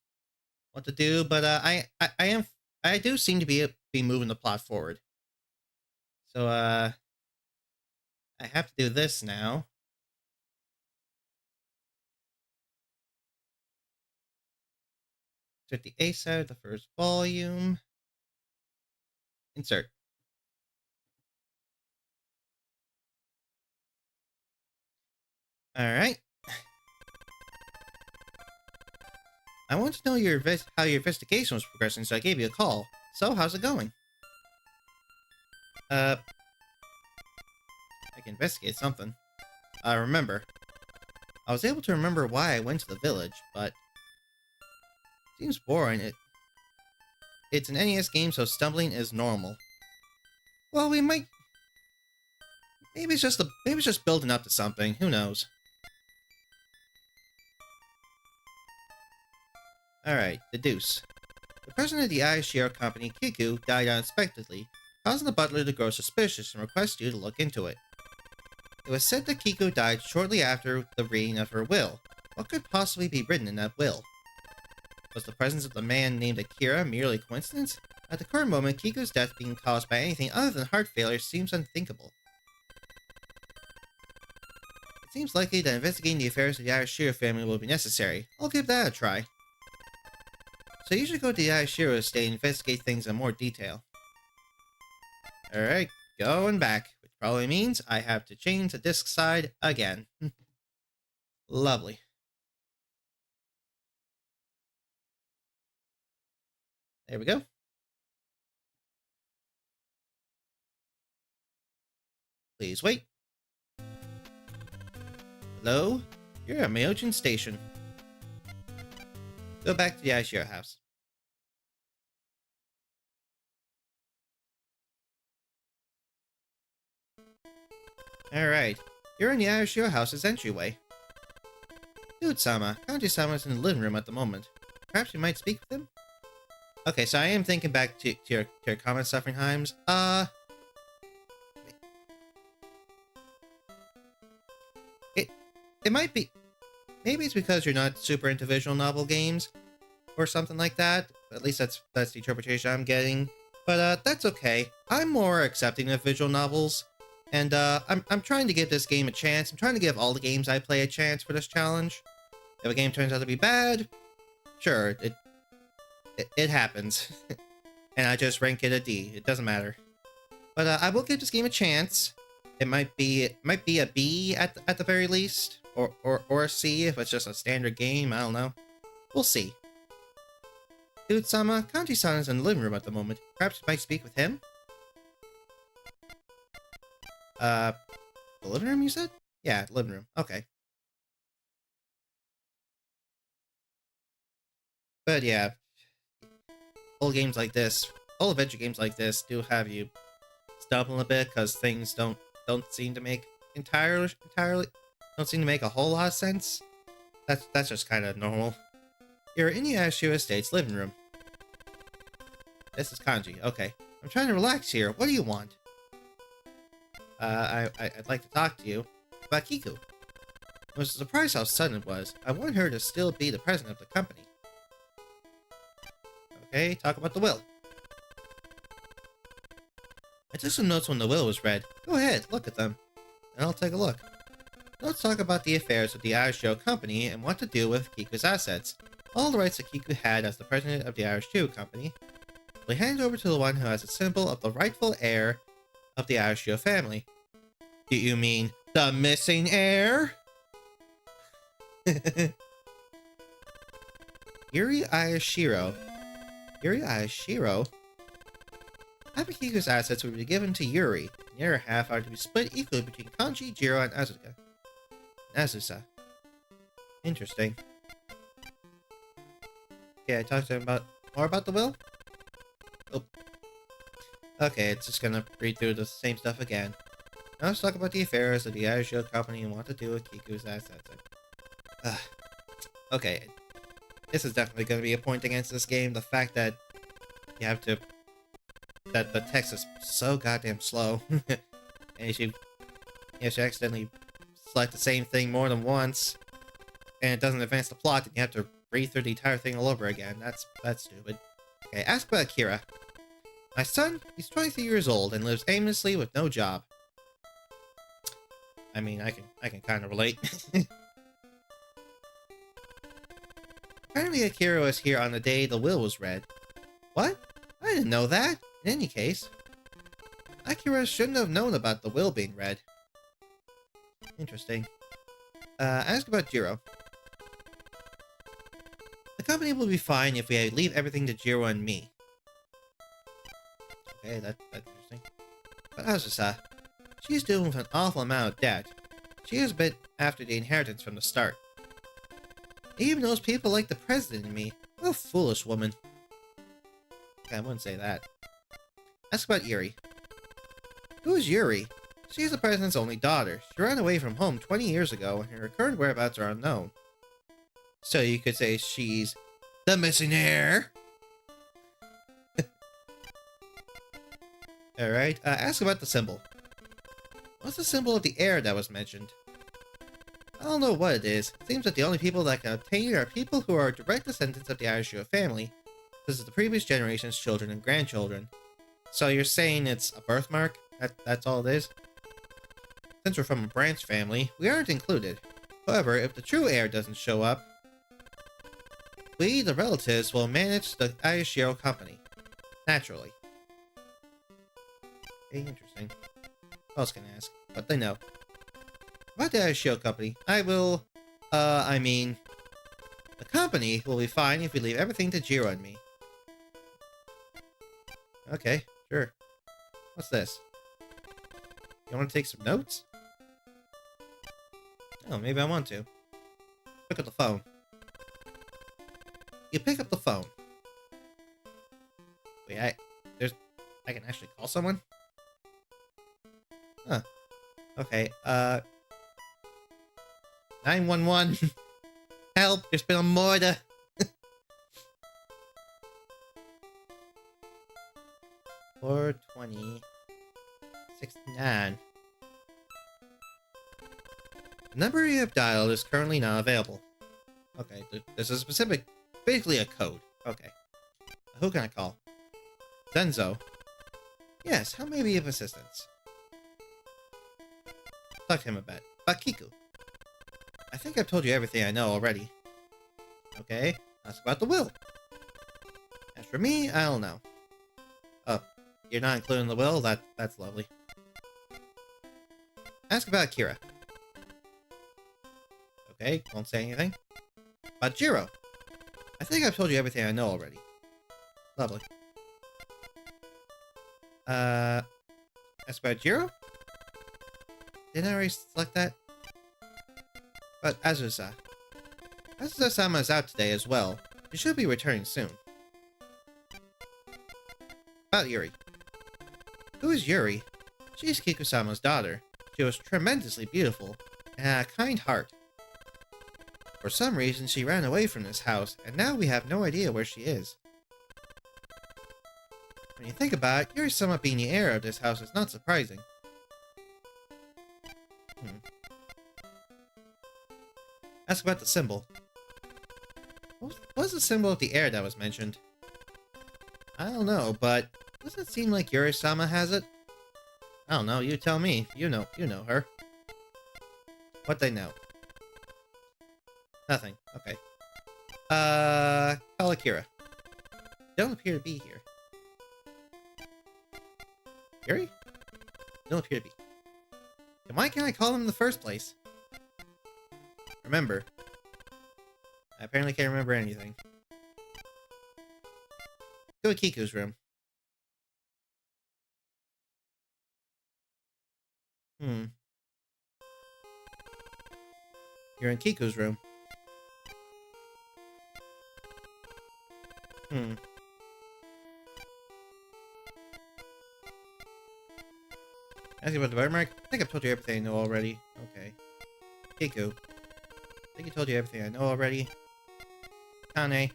what to do, but I do seem to be moving the plot forward. So I have to do this now. Insert the A side of the first volume. Insert. All right. I want to know how your investigation was progressing, so I gave you a call. So, how's it going? I can investigate something. Remember. I was able to remember why I went to the village, but it seems boring. It's an NES game, so stumbling is normal. Well, we might. Maybe it's just building up to something. Who knows? Alright, the deuce. The president of the Ayashiro company, Kiku, died unexpectedly, causing the butler to grow suspicious and request you to look into it. It was said that Kiku died shortly after the reading of her will. What could possibly be written in that will? Was the presence of the man named Akira merely coincidence? At the current moment, Kiku's death being caused by anything other than heart failure seems unthinkable. It seems likely that investigating the affairs of the Ayashiro family will be necessary. I'll give that a try. So you should go to the Ayashiro estate and investigate things in more detail. Alright, going back, which probably means I have to change the disc side again. Lovely. There we go. Please wait. Hello? You're at Myojin Station. Go back to the Ayashiro house. Alright, you're in the Ayashiro house's entryway. Dude-sama, Kanji-sama is in the living room at the moment. Perhaps you might speak with him? Okay, so I am thinking back to your comment, Sufferingheims. It might be... Maybe it's because you're not super into visual novel games, or something like that. At least that's the interpretation I'm getting. But that's okay. I'm more accepting of visual novels, and I'm trying to give this game a chance. I'm trying to give all the games I play a chance for this challenge. If a game turns out to be bad, sure, it happens. And I just rank it a D. It doesn't matter. But I will give this game a chance. It might be a B at the very least, or a C if it's just a standard game. I don't know. We'll see. Dude-sama, Kanji-san is in the living room at the moment. Perhaps you might speak with him? The living room, you said? Yeah, living room. Okay. But yeah, old games like this, old adventure games like this do have you stumbling a bit because things don't seem to make entirely don't seem to make a whole lot of sense. That's just kind of normal. You're in the Ashio Estate's living room. This is Kanji. Okay. I'm trying to relax here. What do you want? I'd like to talk to you about Kiku. I was surprised how sudden it was. I want her to still be the president of the company. Okay, talk about the will. I took some notes when the will was read. Go ahead, look at them, and I'll take a look. Let's talk about the affairs of the Ashio Company and what to do with Kiku's assets. All the rights that Kiku had as the president of the Ashio Company will be handed over to the one who has a symbol of the rightful heir of the Ashio family. Do you mean the missing heir? Yuri Ayashiro. Yuri Ayashiro? Half of Kiku's assets will be given to Yuri. The other half are to be split equally between Kanji, Jiro, and Azusa. Interesting. Okay, I talked to him more about the will? Oh. Okay, it's just gonna read through the same stuff again. Now let's talk about the affairs of the Ashio Company and what to do with Kiku's assets. Okay. This is definitely gonna be a point against this game. The fact that you have to... that the text is so goddamn slow. And if you accidentally select the same thing more than once, and it doesn't advance the plot, then you have to read through the entire thing all over again. That's stupid. Okay, ask about Akira. My son, he's 23 years old and lives aimlessly with no job. I mean, I can kind of relate. Apparently Akira was here on the day the will was read. What? I didn't know that. In any case, Akira shouldn't have known about the will being read. Interesting. Ask about Jiro. The company will be fine if we leave everything to Jiro and me. Okay, that's interesting. But Azusa, she's dealing with an awful amount of debt. She is a bit after the inheritance from the start. Even those people like the president and me. What a foolish woman. Okay, I wouldn't say that. Ask about Yuri. Who is Yuri? She is the president's only daughter. She ran away from home 20 years ago, and her current whereabouts are unknown. So you could say she's the missing heir. Alright, ask about the symbol. What's the symbol of the heir that was mentioned? I don't know what it is. It seems that the only people that can obtain it are people who are direct descendants of the Ashio family, because of the previous generation's children and grandchildren. So you're saying it's a birthmark? That's all it is? Since we're from a branch family, we aren't included. However, if the true heir doesn't show up, we, the relatives, will manage the Ayashiro company. Naturally. Okay, interesting. What else can I ask? What they know. About the Ayashiro company, the company will be fine if we leave everything to Jiro and me. Okay, sure. What's this? You want to take some notes? Oh, maybe I want to. Pick up the phone. You pick up the phone. Wait, I can actually call someone? Huh. Okay, 911. help? There's been a murder. 42069. The number you have dialed is currently not available. Okay, there's a specific, basically a code. Okay. Who can I call? Zenzo. Yes, how may I be of assistance? Talk to him about Kiku. I think I've told you everything I know already. Okay, ask about the will. As for me, I don't know. Oh, you're not including the will? That's lovely. Ask about Kira. Okay, won't say anything. About Jiro. I think I've told you everything I know already. Lovely. Ask about Jiro? Didn't I already select that? But Azusa. Azusa-sama is out today as well. She should be returning soon. About Yuri. Who is Yuri? She's Kiku-sama's daughter. She was tremendously beautiful and had a kind heart. For some reason, she ran away from this house, and now we have no idea where she is. When you think about it, Yuri-sama being the heir of this house is not surprising. Ask about the symbol. What was the symbol of the heir that was mentioned? I don't know, but doesn't it seem like Yuri-sama has it? I don't know, you tell me. You know her. What they know? Nothing. Okay. Call Akira. Don't appear to be here. Yuri? Don't appear to be. Then why can't I call him in the first place? Remember. I apparently can't remember anything. Go to Kiku's room. You're in Kiku's room. Asking about the birthmark? I think I've told you everything I know already. Okay. Kiku. I think I told you everything I know already. Kane.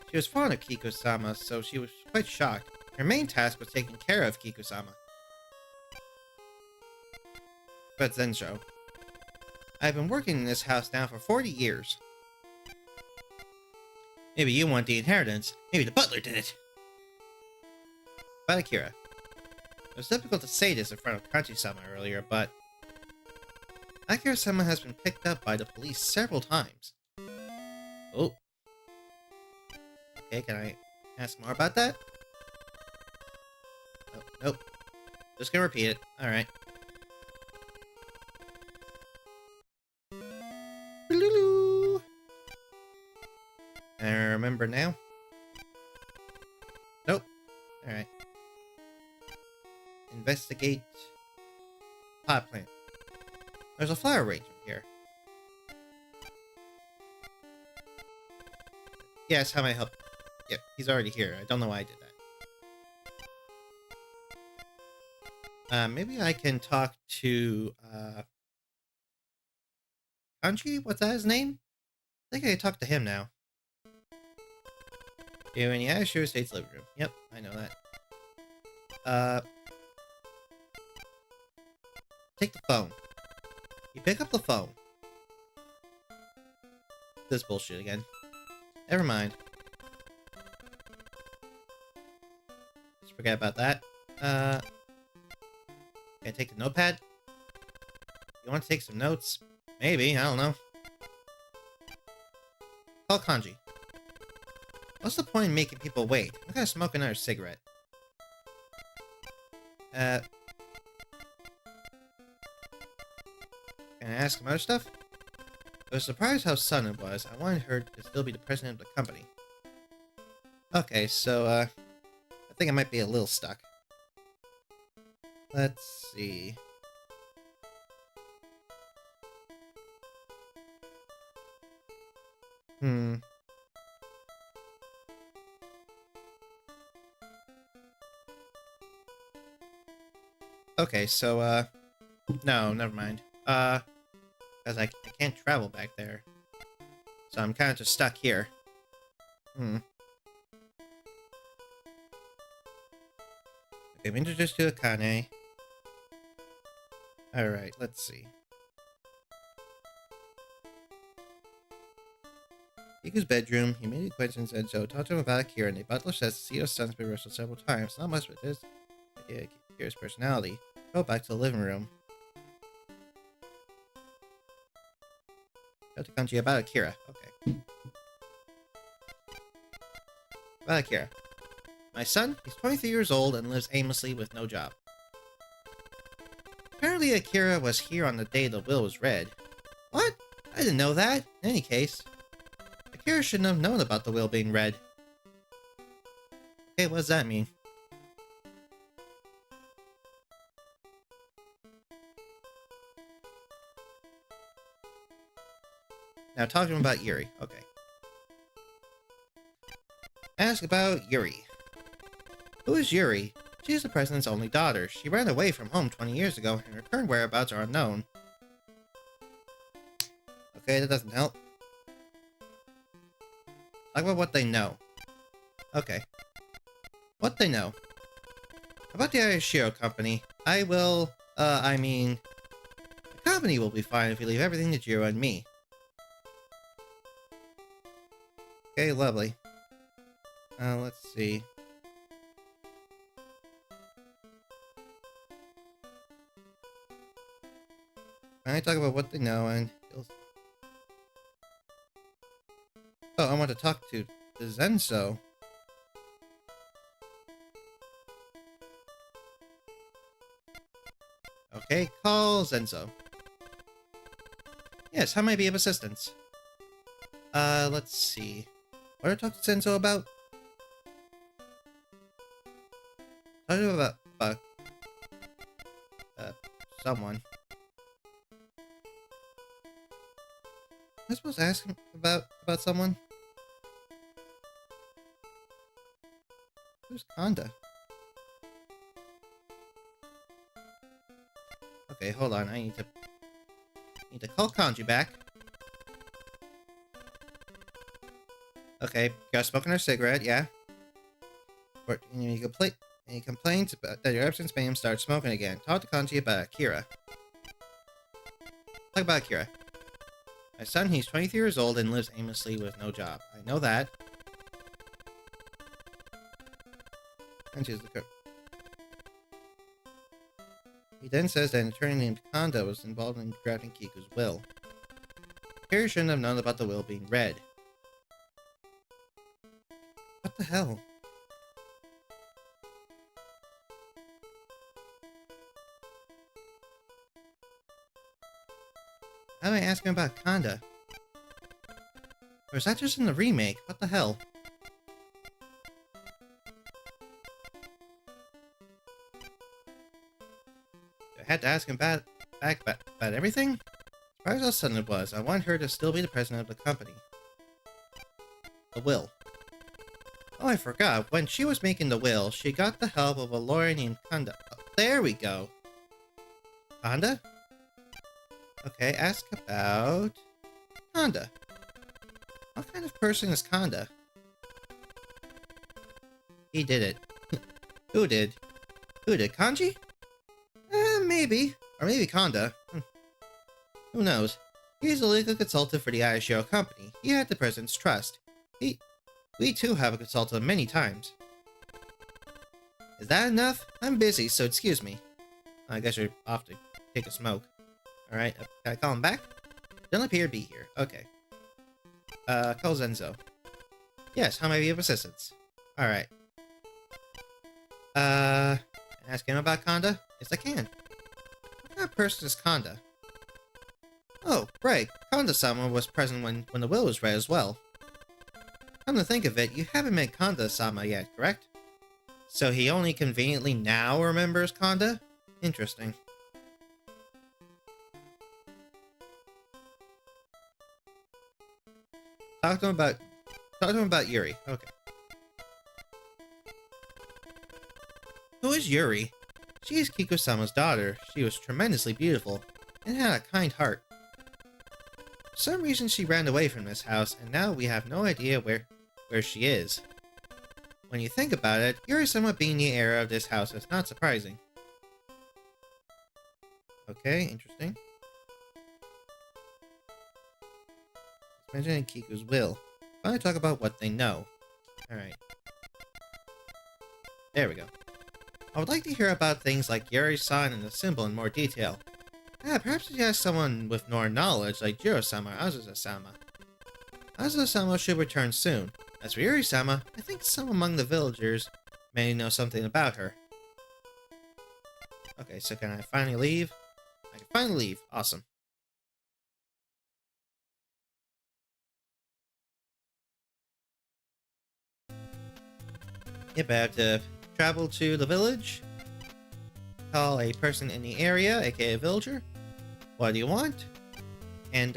She was fond of Kiku-sama, so she was quite shocked. Her main task was taking care of Kiku-sama. But Zensho. I've been working in this house now for 40 years. Maybe you want the inheritance. Maybe the butler did it. But Akira. It was difficult to say this in front of Kanji-sama earlier, but Akira-sama has been picked up by the police several times. Oh. Okay, can I ask more about that? Oh, nope. Just gonna repeat it. Alright. I remember now? Nope. Alright. Investigate pot plant. There's a flower arrangement here. Yes, how may I help? Yep, he's already here. I don't know why I did that. Maybe I can talk to, Kanji? What's that his name? I think I can talk to him now. You in the Azure State's living room. Yep, I know that. Take the phone. You pick up the phone. This bullshit again. Never mind. Just forget about that. Can I take the notepad? You want to take some notes? Maybe, I don't know. Call Kanji. What's the point in making people wait? I'm gonna smoke another cigarette. Can I ask him other stuff? I was surprised how sudden it was. I wanted her to still be the president of the company. Okay, so, I think I might be a little stuck. Let's see. Okay, so, no, never mind. Because I can't travel back there. So I'm kind of just stuck here. Okay, I'm introduced to Akane. Alright, let's see. Kiku's bedroom. He made acquaintance and so talked to him about Akira, and the butler says the CEO's son's been arrested several times. Not much, but this Akira's personality. Go back to the living room. Go to Kanji about Akira. Okay. About Akira. My son, he's 23 years old and lives aimlessly with no job. Apparently Akira was here on the day the will was read. What? I didn't know that. In any case, Akira shouldn't have known about the will being read. Okay, what does that mean? Now talking about Yuri. Okay. Ask about Yuri. Who is Yuri? She is the president's only daughter. She ran away from home 20 years ago, and her current whereabouts are unknown. Okay, that doesn't help. Talk about what they know. Okay. What they know. About the Ayashiro company, the company will be fine if you leave everything to Jiro and me. Okay, lovely. Let's see. I talk about what they know and oh, I want to talk to the Zenso. Okay, call Zenso. Yes, how may I be of assistance? Let's see. What did I talk to Zenso about? Talk to him about someone. Am I supposed to ask him about someone? Who's Kanda? Okay, hold on. I need to call Kanji back. Okay, got smoking her cigarette, yeah. And he complains about that your absence made him start smoking again. Talk to Kanji about Akira. Talk about Akira. My son, he's 23 years old and lives aimlessly with no job. I know that. Kanji's the cook. He then says that an attorney named Kanda was involved in drafting Kiku's will. Akira shouldn't have known about the will being read. What the hell? How do I ask him about Kanda? Or is that just in the remake? What the hell? I had to ask him about everything? Surprised how sudden it was. I want her to still be the president of the company. The will. Oh, I forgot. When she was making the will, she got the help of a lawyer named Kanda. Oh, there we go. Kanda? Okay, ask about Kanda. What kind of person is Kanda? He did it. Who did? Who did? Kanji? Maybe. Or maybe Kanda. Who knows? He's a legal consultant for the Ayashiro company. He had the president's trust. We too have a consultant many times. Is that enough? I'm busy, so excuse me. I guess you're off to take a smoke. Alright, can I call him back? Don't appear to be here. Okay. Call Zenzo. Yes, how may I be of assistance? Alright. Ask him about Kanda? Yes, I can. What kind of person is Kanda? Oh, right. Kanda-sama was present when the will was read as well. Come to think of it, you haven't met Kanda-sama yet, correct? So he only conveniently now remembers Kanda? Interesting. Talk to him about Yuri. Okay. Who is Yuri? She is Kiko-sama's daughter. She was tremendously beautiful and had a kind heart. For some reason she ran away from this house, and now we have no idea where she is. When you think about it, Yuri-sama being the heir of this house is not surprising. Okay, interesting. Mentioning Kiku's will. Finally talk about what they know. Alright. There we go. I would like to hear about things like Yuri-san and the symbol in more detail. Yeah, perhaps he has someone with more knowledge like Jiro-sama or Azusa-sama. Azusa-sama should return soon. As for Yuri-sama, I think some among the villagers may know something about her. Okay, so can I finally leave? I can finally leave. Awesome. Yep, I have to travel to the village, call a person in the area, aka a villager. What do you want? And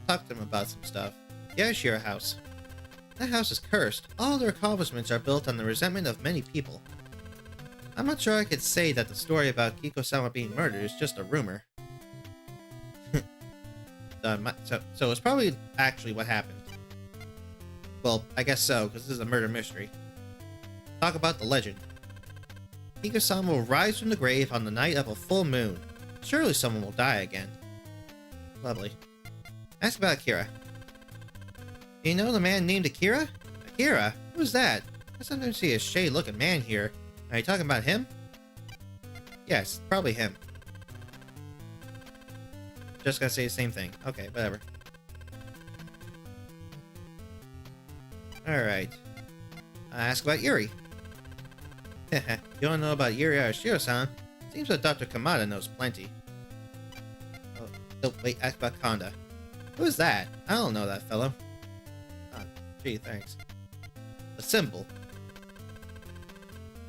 talk to them about some stuff. Yeah, Shira house. That house is cursed. All their accomplishments are built on the resentment of many people. I'm not sure I could say that the story about Kiko-sama being murdered is just a rumor. So it's probably actually what happened. Well, I guess so, because this is a murder mystery. Talk about the legend. Kiko-sama will rise from the grave on the night of a full moon. Surely someone will die again. Lovely. Ask about Akira. Do you know the man named Akira? Akira? Who's that? I sometimes see a shady-looking man here. Are you talking about him? Yes, probably him. Just gotta say the same thing. Okay, whatever. Alright. Ask about Yuri. You don't know about Yuri Arashiro-san? Seems that Dr. Kamada knows plenty. Oh, wait, ask about Kanda. Who's that? I don't know that fellow. Oh, gee, thanks. A symbol.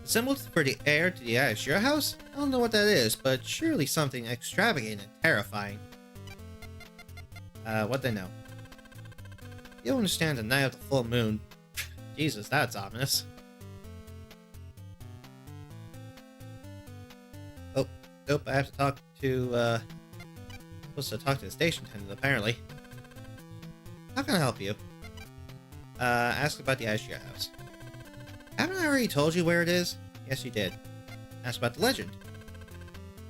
The symbol for the heir to the Arashiro house? I don't know what that is, but surely something extravagant and terrifying. What they know? You understand the night of the full moon. Jesus, that's ominous. Oh, nope, I have to talk to, supposed to talk to the station attendant, apparently. How can I help you? Ask about the Ashia house. Haven't I already told you where it is? Yes, you did. Ask about the legend.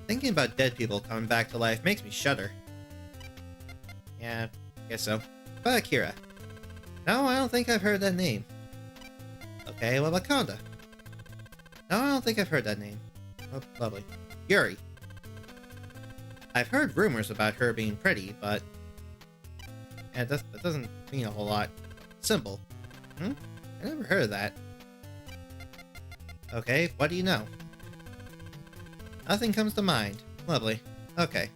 Thinking about dead people coming back to life makes me shudder. Yeah, guess so. About Akira. No, I don't think I've heard that name. Okay, what about Kanda? No, I don't think I've heard that name. Oh, lovely. Yuri. I've heard rumors about her being pretty, but... yeah, that doesn't mean a whole lot. Simple. I never heard of that. Okay, what do you know? Nothing comes to mind. Lovely. Okay.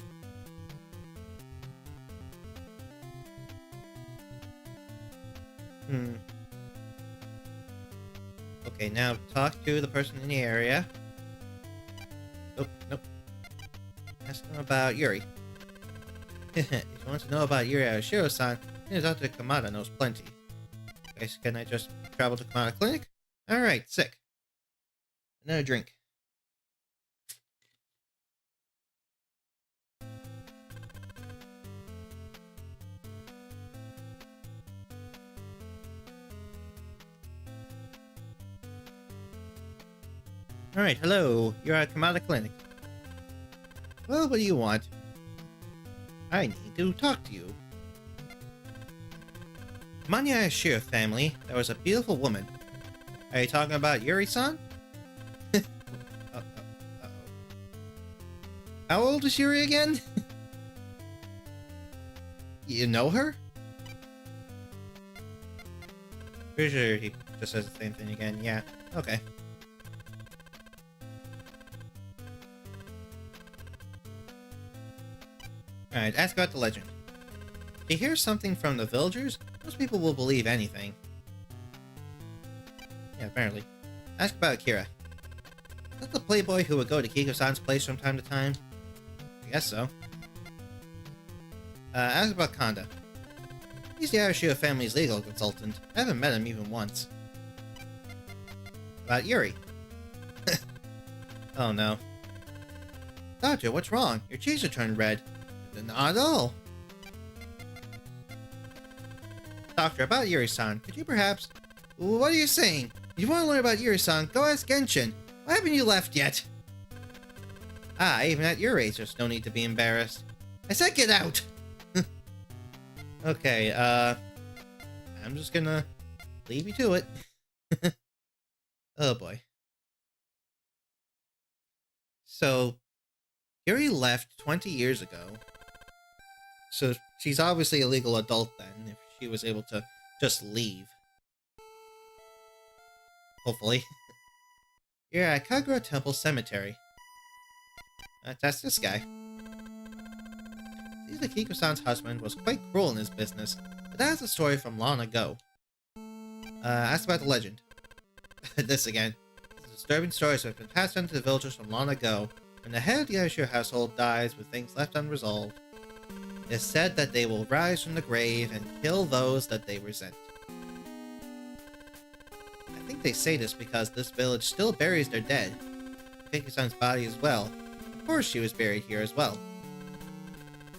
Okay, now talk to the person in the area. Oh, nope. Ask him about Yuri. If you want to know about Yuri Arashiro-san, Dr. Kamada knows plenty. Okay, so can I just travel to Kamada Clinic? Alright, sick. Another drink. Alright, hello. You're at Kamada Clinic. Well, what do you want? I need to talk to you. Among the Ashira family, there was a beautiful woman. Are you talking about Yuri-san? How old is Yuri again? You know her? Pretty sure he just says the same thing again. Yeah, okay. Alright, ask about the legend. If you hear something from the villagers, most people will believe anything. Yeah, apparently. Ask about Akira. Is that the playboy who would go to Kiko-san's place from time to time? I guess so. Ask about Kanda. He's the Arashiro family's legal consultant. I haven't met him even once. About Yuri. Oh no. Doctor, what's wrong? Your cheeks are turned red. Not at all. talk to her about Yuri-san. Could you perhaps... What are you saying? You want to learn about Yuri-san? Go ask Genshin. Why haven't you left yet? Ah, even at your age, there's no need to be embarrassed. I said get out! Okay, I'm just gonna leave you to it. Oh boy. So, Yuri left 20 years ago. So she's obviously a legal adult then, if she was able to just leave. Hopefully. You're at Kagura Temple Cemetery. That's this guy. Seems like Kiko-san's husband was quite cruel in his business, but that's a story from long ago. Ask about the legend. This again. Disturbing stories have been passed on to the villagers from long ago. When the head of the Aishiro household dies with things left unresolved, it is said that they will rise from the grave and kill those that they resent. I think they say this because this village still buries their dead. Kiko-san's body as well. Of course she was buried here as well.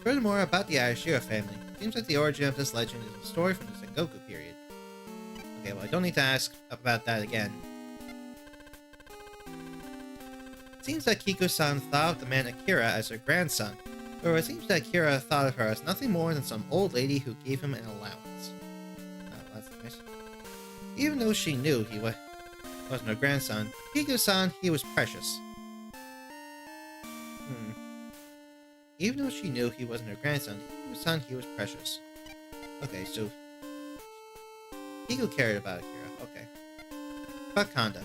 Furthermore, about the Aishiro family, it seems like the origin of this legend is a story from the Sengoku period. Okay, well I don't need to ask about that again. It seems that Kiko-san thought of the man Akira as her grandson, or it seems that Akira thought of her as nothing more than some old lady who gave him an allowance. Oh, that's nice. Even though she knew he wasn't her grandson, Kiko-san, he was precious. Even though she knew he wasn't her grandson, Kiko-san, he was precious. Okay, so... Kiko cared about Akira, okay. About Kanda.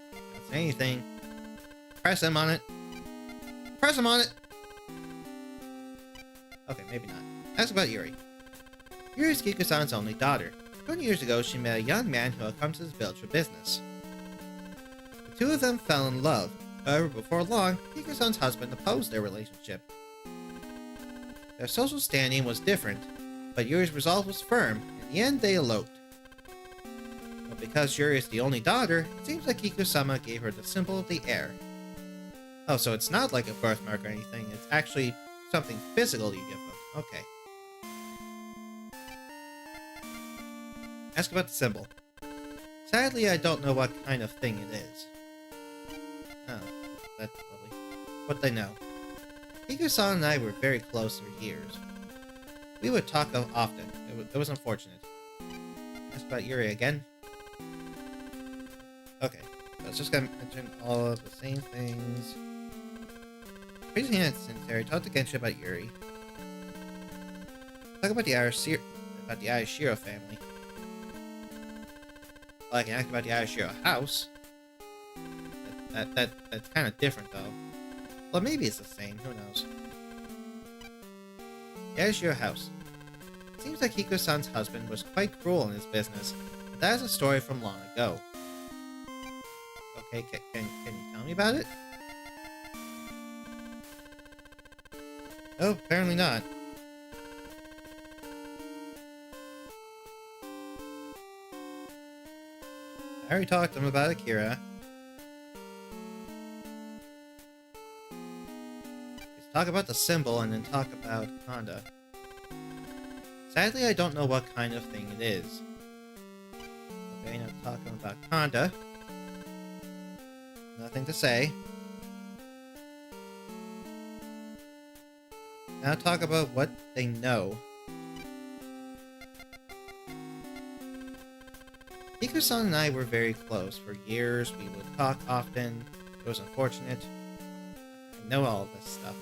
Don't say anything. Press him on it. Press him on it! Okay, maybe not. Ask about Yuri. Yuri is Kiko-san's only daughter. 20 years ago, she met a young man who had come to this village for business. The two of them fell in love. However, before long, Kiko-san's husband opposed their relationship. Their social standing was different, but Yuri's resolve was firm. In the end, they eloped. But because Yuri is the only daughter, it seems like Kiko-sama gave her the symbol of the heir. Oh, so it's not like a birthmark or anything, it's actually something physical you give them. Okay. Ask about the symbol. Sadly, I don't know what kind of thing it is. Oh, that's lovely. What they know. Kiko-san and I were very close for years. We would talk often. It was unfortunate. Ask about Yuri again. Okay, so it's just gonna mention all of the same things. Praising and sincere, talk to Genshin about Yuri. Talk about the Aishiro family. Well, I can ask about the Aishiro house. That's kind of different, though. Well, maybe it's the same. Who knows? The Aishiro house. It seems like Kiko-san's husband was quite cruel in his business, but that is a story from long ago. Okay, can you tell me about it? Oh, apparently not. I already talked to him about Akira. Talk about the symbol and then talk about Kanda. Sadly, I don't know what kind of thing it is. Okay, now talking about Kanda. Nothing to say. Now talk about what they know. Kiko-san and I were very close. For years, we would talk often. It was unfortunate. I know all of this stuff.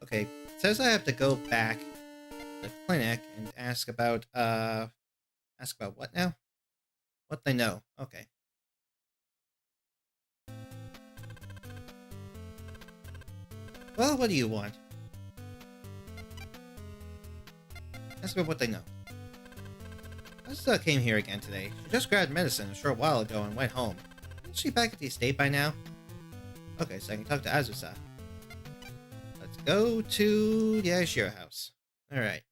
Okay, it says I have to go back to the clinic and ask about what now? What they know. Okay. Well, what do you want? Ask about what they know. I just came here again today. She just grabbed medicine a short while ago and went home. Isn't she back at the estate by now? Okay, so I can talk to Azusa. Let's go to the Aishiro house. Alright.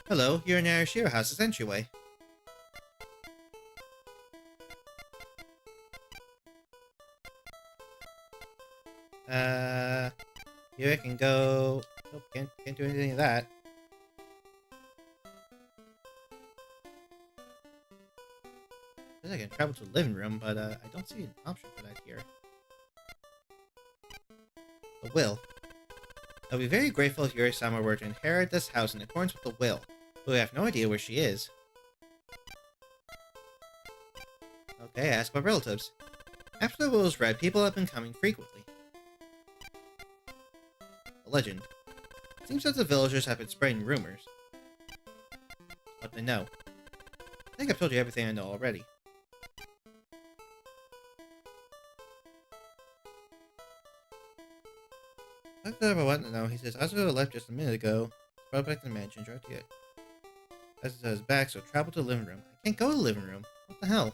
Hello, you're in the Aishiro house's entryway. Here I can go. Nope, can't do anything of that. I can travel to the living room, but I don't see an option for that here. The will. I'll be very grateful if Yuri-sama were to inherit this house in accordance with the will, but we have no idea where she is. Okay, ask my relatives. After the will is read, people have been coming frequently. A legend. It seems that the villagers have been spreading rumors. What they know. I think I've told you everything I know already. After I want to know, he says, Asuka left just a minute ago. Brought back to the mansion, right to it. Asuka is back, so travel to the living room. I can't go to the living room. What the hell?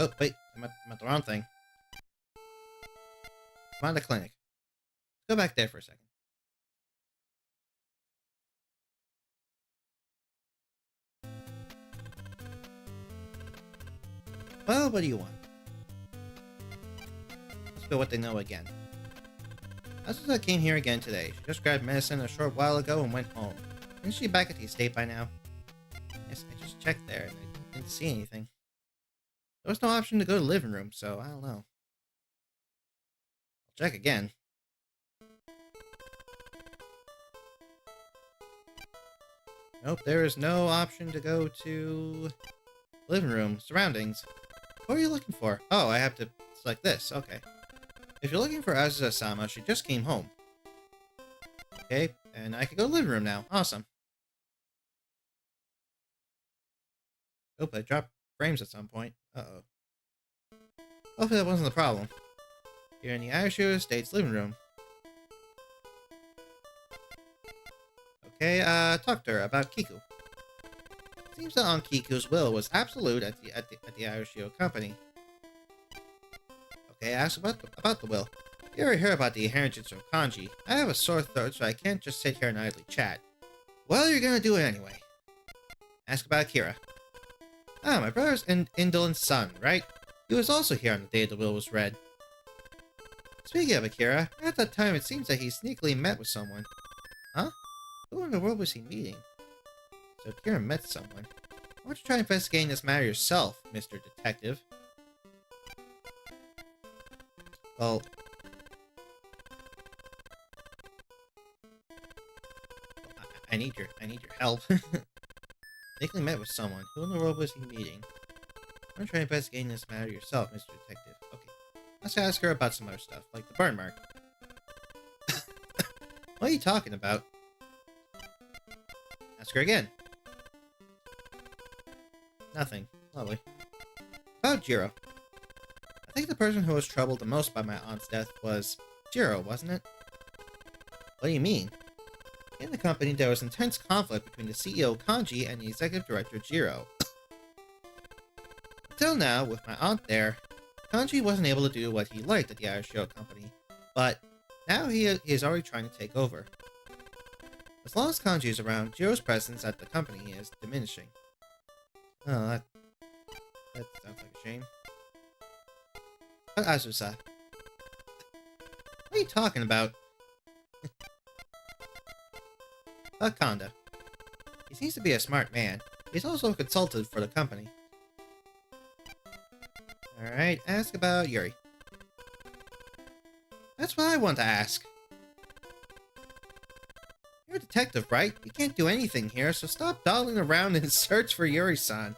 Oh, wait. I'm at the wrong thing. I'm at the clinic. Let's go back there for a second. Well, what do you want? Let's go what they know again. Asuka came here again today. She just grabbed medicine a short while ago and went home. Isn't she back at the estate by now? Yes, I just checked there and I didn't see anything. There was no option to go to the living room, so I don't know. I'll check again. Nope, there is no option to go to living room, surroundings. What are you looking for? Oh, I have to select this. Okay. If you're looking for Asuka-sama, she just came home. Okay, and I can go to the living room now. Awesome. Oh, I dropped frames at some point. Uh-oh. Hopefully that wasn't the problem. You're in the Aishiro Estate's living room. Okay, talk to her about Kiku. Seems that Aunt Kiku's will was absolute at the Aishiro company. Okay, ask about the will. You already heard about the inheritance from Kanji. I have a sore throat, so I can't just sit here and idly chat. Well, you're gonna do it anyway. Ask about Akira. Ah, my brother's indolent son, right? He was also here on the day the will was read. Speaking of Akira, at that time it seems that he sneakily met with someone. Huh? Who in the world was he meeting? So Akira met someone. Why don't you try investigating this matter yourself, Mr. Detective? Well... I need your help. Sneakily met with someone. Who in the world was he meeting? Why don't you try investigating this matter yourself, Mr. Detective? Okay. Let's ask her about some other stuff, like the burn mark. What are you talking about? Ask her again. Nothing. Lovely. About Jiro. I think the person who was troubled the most by my aunt's death was Jiro, wasn't it? What do you mean? In the company, there was intense conflict between the CEO Kanji and the executive director Jiro. Until now, with my aunt there, Kanji wasn't able to do what he liked at the Aishiro company, but now he is already trying to take over. As long as Kanji is around, Jiro's presence at the company is diminishing. Oh, that sounds like a shame. But Azusa, what are you talking about? Kanda. He seems to be a smart man. He's also a consultant for the company. Alright, ask about Yuri. That's what I want to ask. You're a detective, right? You can't do anything here, so stop dawdling around and search for Yuri-san.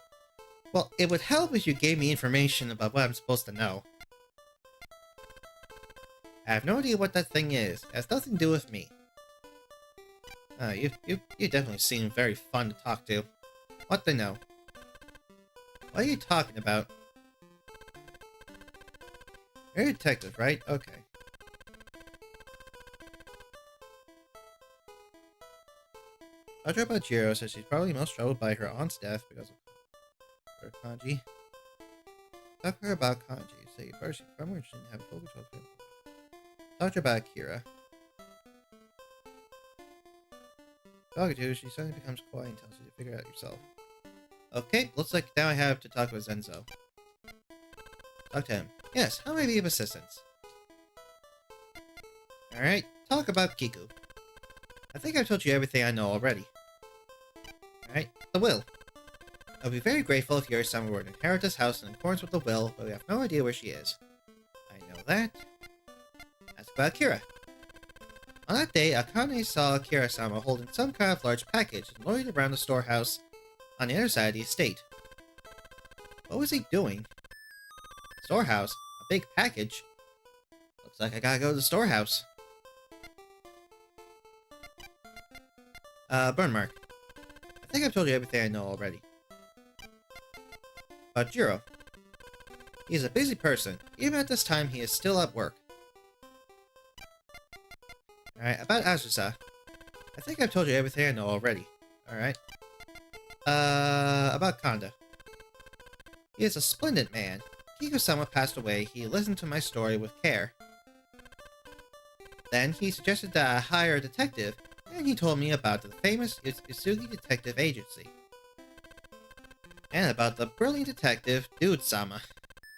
Well, it would help if you gave me information about what I'm supposed to know. I have no idea what that thing is. It has nothing to do with me. You definitely seem very fun to talk to. What they know? What are you talking about? You're a detective, right? Okay. Talk about Jiro says she's probably most troubled by her aunt's death because of her Kanji. Talk to her about Kanji. Say first she's far more interested in having full control of him. Talk to her about Akira. Talking to, she suddenly becomes quiet and tells you to figure it out yourself. Okay, looks like now I have to talk with Zenzo. Talk to him. Yes, how may I be of assistance? Alright, talk about Kiku. I think I've told you everything I know already. Alright, the will. I'll be very grateful if Yuri-sama were to inherit this house in accordance with the will, but we have no idea where she is. I know that. Ask about Kira. On that day, Akane saw Kira-sama holding some kind of large package and loitered around the storehouse on the other side of the estate. What was he doing? Storehouse? A big package? Looks like I gotta go to the storehouse. Burn mark. I think I've told you everything I know already. About Jiro. He's a busy person. Even at this time, he is still at work. Alright, about Azusa. I think I've told you everything I know already. Alright. About Kanda. He is a splendid man. Kiku-sama passed away. He listened to my story with care. Then he suggested that I hire a detective, and he told me about the famous Isugi Detective Agency. And about the brilliant detective, Dude-sama.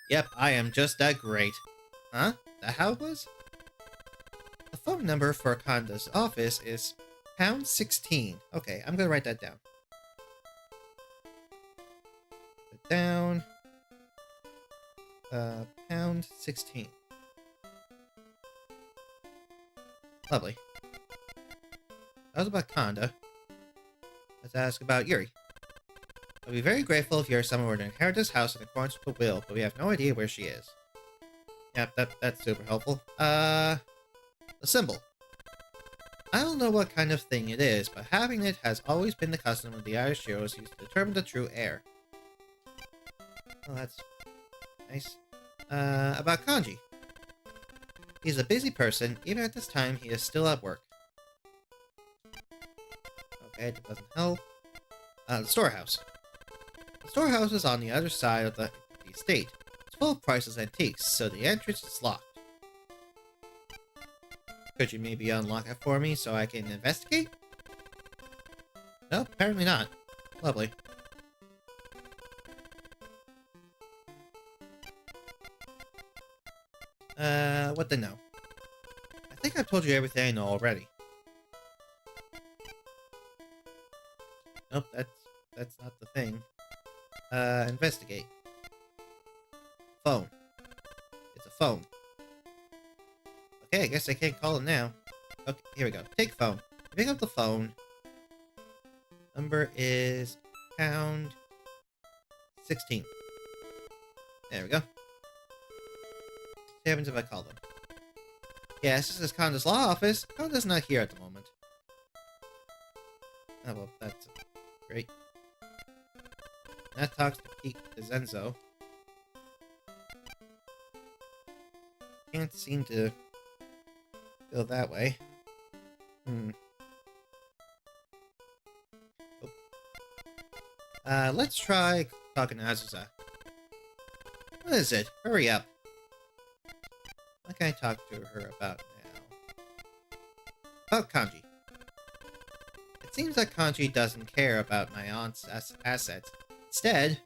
Yep, I am just that great. Huh? That how it was? The phone number for Kanda's office is pound 16. Okay, I'm gonna write that down. Put it down. Pound 16. Lovely. That was about Kanda. Let's ask about Yuri. I'll be very grateful if Yuri-sama were to inherit this house in accordance with the will, but we have no idea where she is. Yep, that's super helpful. The symbol. I don't know what kind of thing it is, but having it has always been the custom of the Irish heroes used to determine the true heir. Oh, that's nice. About Kanji. He's a busy person. Even at this time, he is still at work. Okay, that doesn't help. The storehouse. The storehouse is on the other side of the estate. It's full of priceless antiques, so the entrance is locked. Could you maybe unlock it for me so I can investigate? No, apparently not. Lovely. What to know? I think I've told you everything I know already. Nope, that's not the thing. Investigate. Phone. It's a phone. Okay, I guess I can't call it now. Okay, here we go. Take phone. Pick up the phone. Number is pound 16. There we go. What happens if I call them? Yes, this is Kanda's law office. Kanda's not here at the moment. Oh, well, that's great. That talks to Zenzo. Can't seem to go that way. Oh. Let's try talking to Azusa. What is it? Hurry up. What can I talk to her about now? About Kanji. It seems that Kanji doesn't care about my aunt's assets. Instead,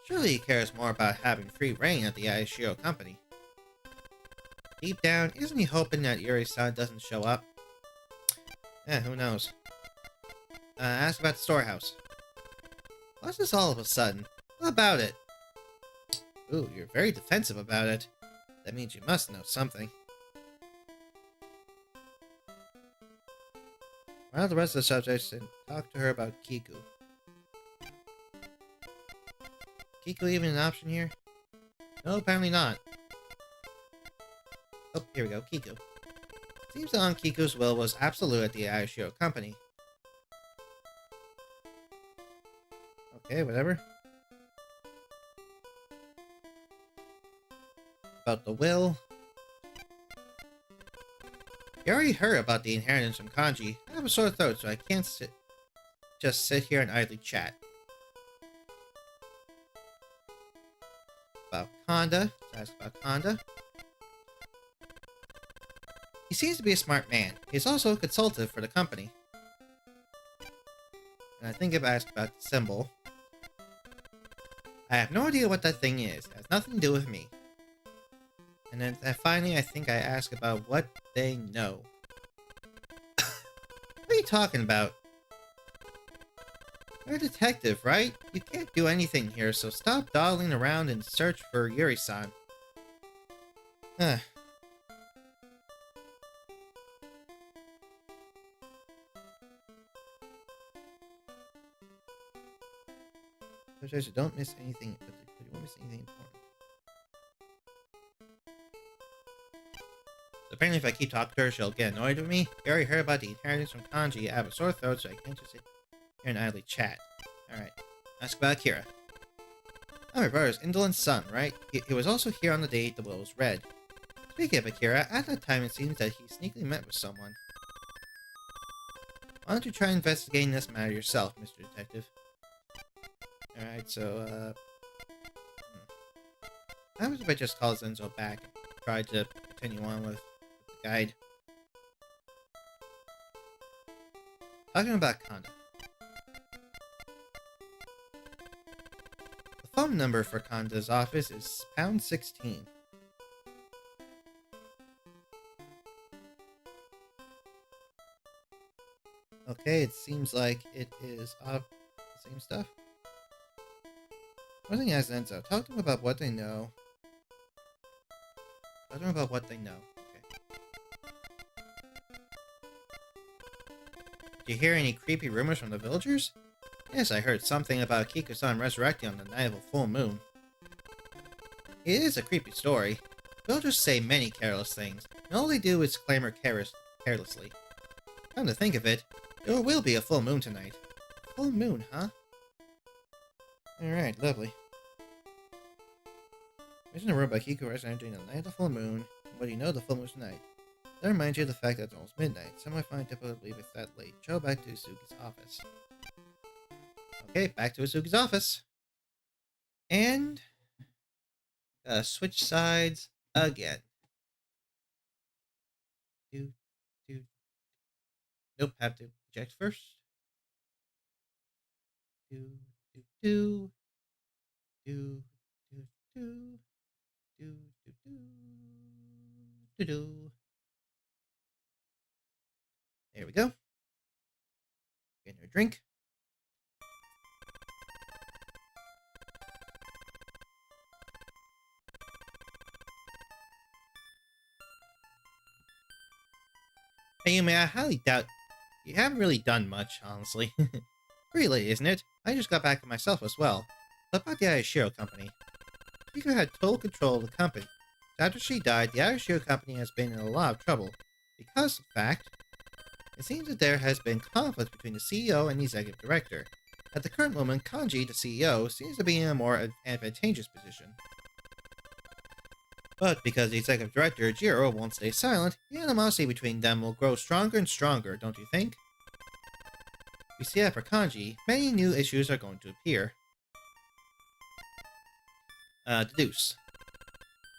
surely he cares more about having free reign at the Aishio company. Deep down, isn't he hoping that Yuri-san doesn't show up? Who knows. Ask about the storehouse. What's this all of a sudden? What about it? Ooh, you're very defensive about it. That means you must know something. Round the rest of the subjects and talk to her about Kiku. Kiku even an option here? No, apparently not. Oh, here we go, Kiku. Seems that Aunt Kiku's will was absolute at the Aishio company. Okay, whatever. About the will. You already heard about the inheritance from Kanji. I have a sore throat, so I can't just sit here and idly chat. About Kanda. Let's ask about Kanda. He seems to be a smart man. He's also a consultant for the company. And I think I've asked about the symbol. I have no idea what that thing is. It has nothing to do with me. And then finally, I think I ask about what they know. What are you talking about? You're a detective, right? You can't do anything here, so stop dawdling around and search for Yuri-san. Huh. So don't miss anything, but you won't miss anything important. So apparently if I keep talking to her, she'll get annoyed with me. You already heard about the inheritance from Kanji. I have a sore throat, so I can't just sit here and idly chat. Alright. Ask about Akira. I'm my brother's indolent son, right? He was also here on the date the will was read. Speaking of Akira, at that time it seems that he sneakily met with someone. Why don't you try investigating this matter yourself, Mr. Detective? Alright, so, How about if I just call Zenzo back and try to continue on with the guide? Talking about Kanda. The phone number for Kanda's office is pound 16. Okay, it seems like it is the same stuff. One thing as Zenzo, talk to them about what they know. Talk to them about what they know. Okay. Did you hear any creepy rumors from the villagers? Yes, I heard something about Kiku-san resurrecting on the night of a full moon. It is a creepy story. Villagers say many careless things, and all they do is clamor carelessly. Come to think of it, there will be a full moon tonight. Full moon, huh? Alright, lovely. There's a room by Kiku resurrecting on the night of the full moon. What do you know the full moon tonight? That reminds you of the fact that it's almost midnight. Some might find it difficult to believe it's that late. Go back to Usugi's office. Okay, back to Usugi's office. And switch sides again. Nope, have to eject first. Do. Do. There we go. Getting her a drink. Hey, Yumi, I highly doubt you haven't really done much, honestly. Pretty late, isn't it? I just got back to myself as well. What about the Ayashiro company? Kiku had total control of the company. After she died, the Ayashiro company has been in a lot of trouble. Because, in fact, it seems that there has been conflict between the CEO and the executive director. At the current moment, Kanji, the CEO, seems to be in a more advantageous position. But because the executive director, Jiro, won't stay silent, the animosity between them will grow stronger and stronger, don't you think? You see that for Kanji, many new issues are going to appear. Deduce.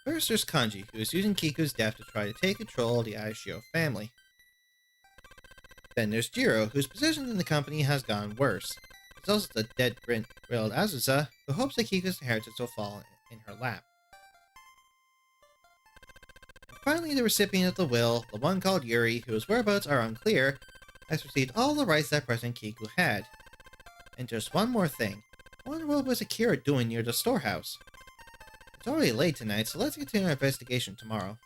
First, there's Kanji, who is using Kiku's death to try to take control of the Ayashiro family. Then there's Jiro, whose position in the company has gotten worse. There's also the dead-grilled Azusa, who hopes that Kiku's inheritance will fall in her lap. And finally, the recipient of the will, the one called Yuri, whose whereabouts are unclear, has received all the rights that President Kiku had. And just one more thing. What in the world was Akira doing near the storehouse? It's already late tonight, so let's continue our investigation tomorrow.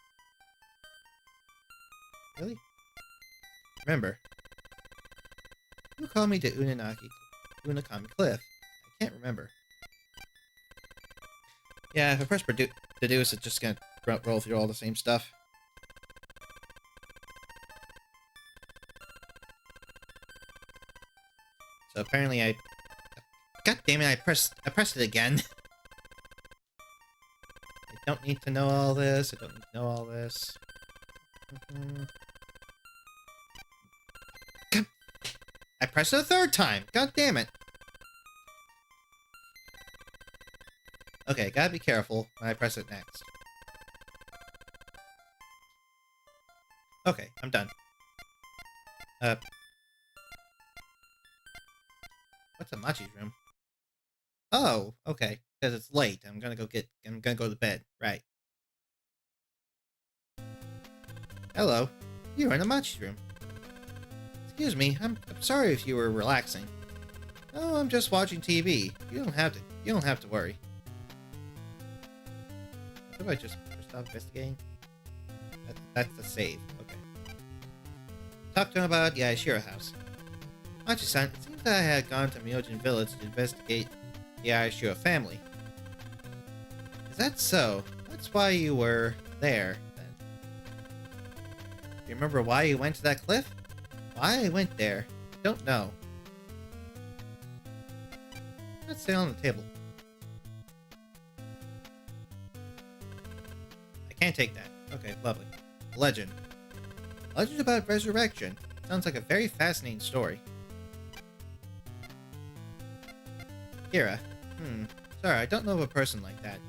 Really? Remember, who called me to Unakami Cliff? I can't remember. Yeah, if I press deduce, it's just gonna roll through all the same stuff. So apparently God damn it, I pressed it again. I don't need to know all this. I don't need to know all this. God. I pressed it a third time. God damn it. Okay, gotta be careful when I press it next. Okay, I'm done. What's a Machi's room? Oh, okay. Because it's late. I'm gonna go to bed. Right. Hello. You're in Amachi's room. Excuse me, I'm sorry if you were relaxing. Oh, I'm just watching TV. You don't have to worry. What if I just stop investigating? That's the save. Okay. Talk to him about the Aishiro house. Machi-san, it seems that I had gone to Myojin Village to investigate the Aishiro family. Is that so? That's why you were there, then. Do you remember why you went to that cliff? Why I went there? Don't know. Let's stay on the table. I can't take that. Okay, lovely. Legend. Legend about resurrection. Sounds like a very fascinating story. Kira. Sorry, I don't know of a person like that.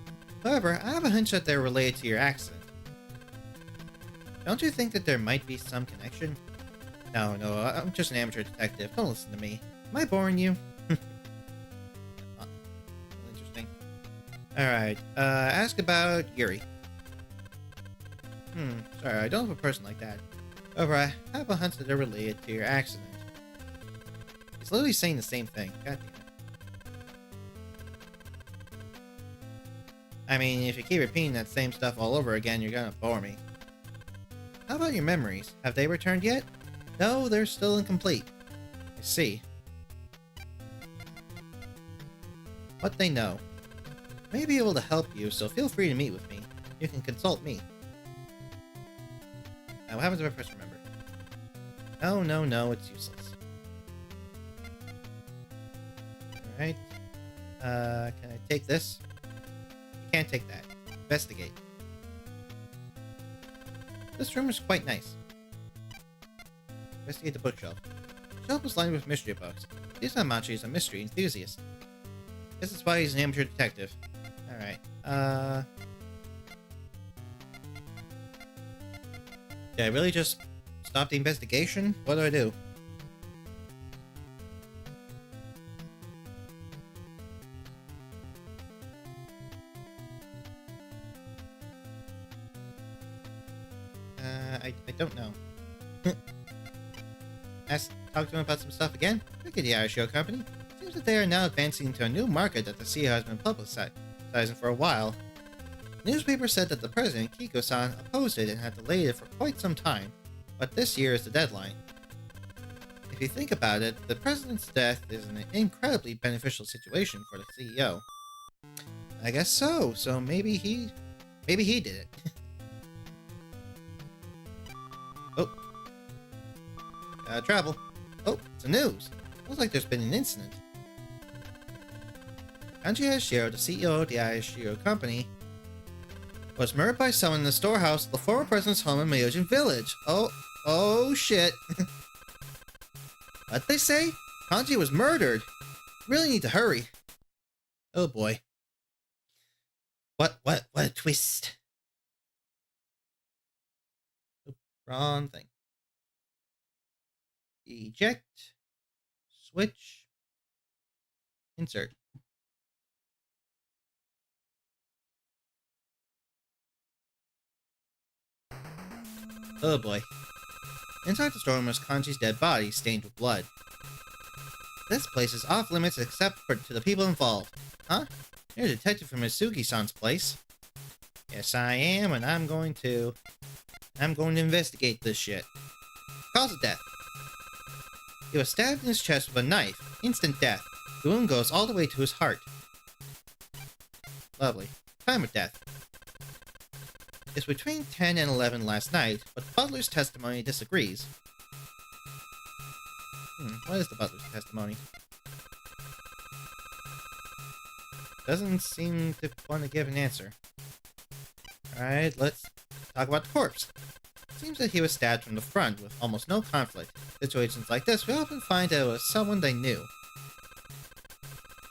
However, I have a hunch that they're related to your accident. Don't you think that there might be some connection? No, I'm just an amateur detective. Don't listen to me. Am I boring you? Interesting. Alright, ask about Yuri. Sorry, I don't have a person like that. However, I have a hunch that they're related to your accident. He's literally saying the same thing. God damn it. I mean, if you keep repeating that same stuff all over again, you're gonna bore me. How about your memories? Have they returned yet? No, they're still incomplete. I see. What they know. May be able to help you, so feel free to meet with me. You can consult me. Now, what happens if I press remember? No, it's useless. Alright. Can I take this? You can't take that. Investigate. This room is quite nice. Investigate the bookshelf. The shelf is lined with mystery books. Machi is a mystery enthusiast. This is why he's an amateur detective. Alright. Did I really just stop the investigation? What do I do? I don't know. Talk to him about some stuff again? Look at the Aishiro company. Seems that they are now advancing into a new market that the CEO has been publicizing for a while. The newspaper said that the president, Kiko-san, opposed it and had delayed it for quite some time, but this year is the deadline. If you think about it, the president's death is an incredibly beneficial situation for the CEO. I guess so, so maybe he did it. Oh. Travel. Oh, it's the news. Looks like there's been an incident. Kanji Aishiro, the CEO of the Aishiro company, was murdered by someone in the storehouse of the former president's home in Myojin Village. Oh shit. What'd they say? Kanji was murdered. Really need to hurry. Oh boy. What a twist. Oop, wrong thing. Eject. Switch. Insert. Oh boy. Inside the storeroom was Kanji's dead body, stained with blood. This place is off limits except to the people involved. Huh? You're a detective from Misugi-san's place. Yes, I am, and I'm going to investigate this shit. Cause of death. He was stabbed in his chest with a knife. Instant death. The wound goes all the way to his heart. Lovely. Time of death. It's between 10 and 11 last night, but the butler's testimony disagrees. What is the butler's testimony? Doesn't seem to want to give an answer. Alright, let's talk about the corpse. Seems that he was stabbed from the front with almost no conflict. Situations like this, we often find that it was someone they knew.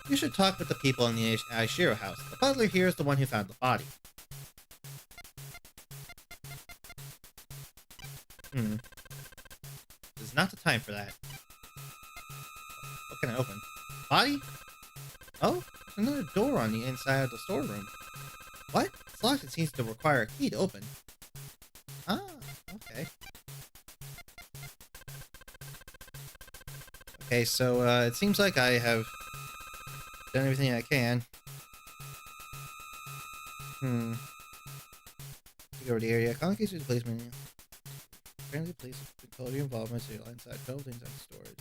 You should talk with the people in the Aishiro house. The butler here is the one who found the body. This is not the time for that. What can I open? Body? Oh, there's another door on the inside of the storeroom. What? It's locked. It seems to require a key to open. Ah, okay. Okay, so it seems like I have done everything I can. Go over the area. Complicates with the place menu. Apparently, place control your involvement so you're inside buildings and storage.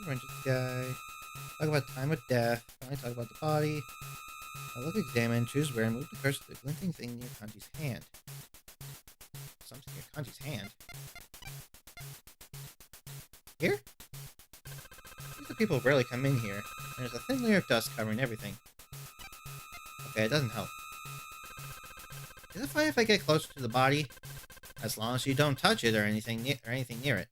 Run this guy. Talk about time of death. Finally, talk about the body. Now look, examine, choose where, and move the cursor to the glinting thing near Kanji's hand. Something near Kanji's hand. Here? These people rarely come in here. And there's a thin layer of dust covering everything. Okay, it doesn't help. Is it fine if I get closer to the body? As long as you don't touch it or anything near it.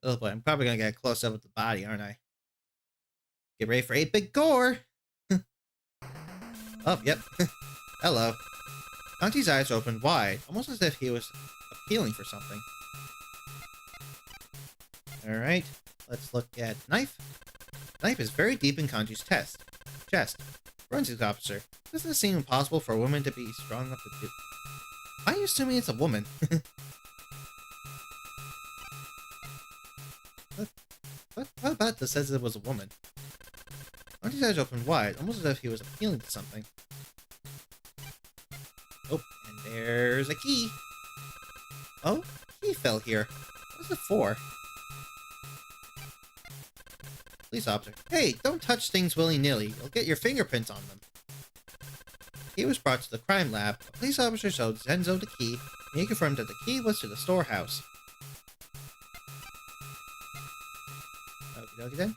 Oh boy, I'm probably gonna get close up with the body, aren't I? Get ready for 8-bit gore! Oh, yep. Hello. Kanji's eyes opened wide, almost as if he was appealing for something. Alright, let's look at knife. Knife is very deep in Kanji's chest. Forensics officer. Doesn't it seem impossible for a woman to be strong enough to do? Why are you assuming it's a woman? What about this says it was a woman? Kanji's eyes opened wide, almost as if he was appealing to something. Oh, and there's a key. Oh, key fell here. What's it for? Police officer. Hey, don't touch things willy-nilly. You'll get your fingerprints on them. He was brought to the crime lab. A police officer showed Zenzo the key, and he confirmed that the key was to the storehouse. Okie dokie then.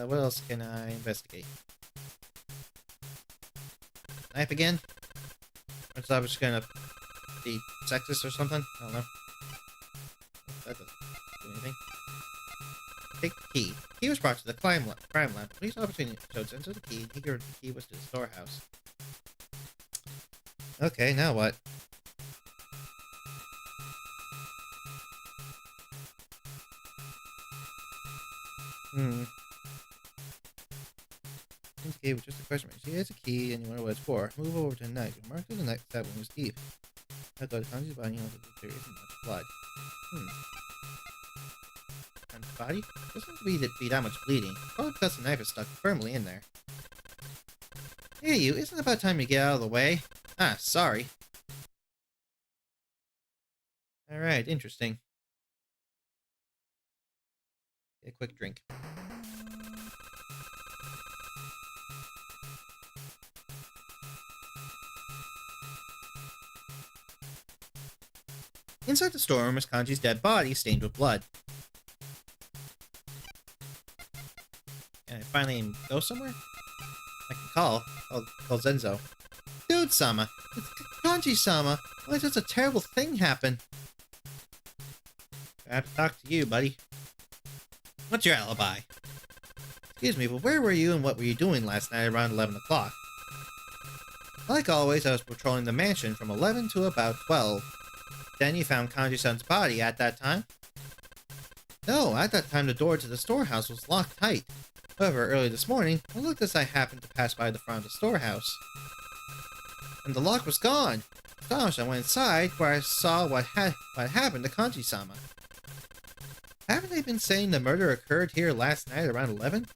What else can I investigate? Knife again? Police officer gonna be sexist or something? I don't know. That doesn't do anything. Take the key. He was brought to the crime lab. Police officer showed Zenzo the key, and he confirmed the key was to the storehouse. Okay, now what? This key was just a question. She has a key, and you wonder what it's for. Move over to the knife. You mark through the knife. That one was deep. I thought Kanji's body, you know, there isn't much blood. And the body? Doesn't seem to be that much bleeding. Probably because the knife is stuck firmly in there. Hey, you! Isn't it about time you get out of the way? Ah, sorry. Alright, interesting. Get a quick drink. Inside the storeroom is Kanji's dead body stained with blood. Can I finally go somewhere? I can call Zenzo. Dude, Sama! It's Kanji-sama! Why did such a terrible thing happen? I have to talk to you, buddy. What's your alibi? Excuse me, but where were you and what were you doing last night around 11 o'clock? Like always, I was patrolling the mansion from 11 to about 12. Then you found Kanji-san's body at that time? No, at that time the door to the storehouse was locked tight. However, early this morning, I looked as I happened to pass by the front of the storehouse. And the lock was gone. Astonished, I went inside where I saw what happened to Kanji-sama. Haven't they been saying the murder occurred here last night around 11?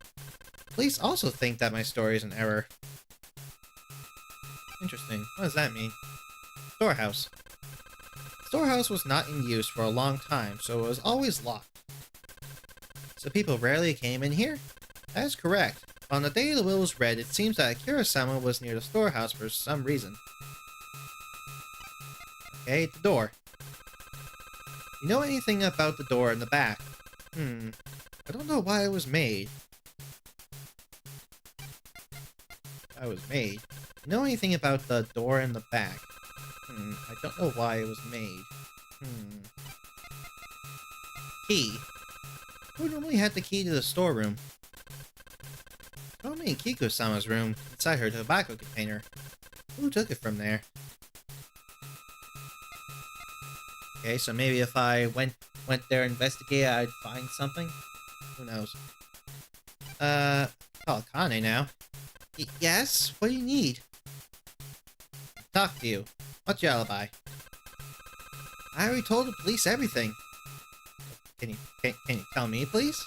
Police also think that my story is an error. Interesting. What does that mean? Storehouse. Storehouse was not in use for a long time, so it was always locked. So people rarely came in here? That is correct. On the day the will was read, it seems that Akira-sama was near the storehouse for some reason. Okay, the door. You know anything about the door in the back? I don't know why it was made. You know anything about the door in the back? I don't know why it was made. Key. Who normally had the key to the storeroom? Probably in Kiko-sama's room, inside her tobacco container. Who took it from there? Okay, so maybe if I went went there investigated, I'd find something. Who knows? Call Kane now. Yes? What do you need? Talk to you. What's your alibi? I already told the police everything. Can you tell me, please?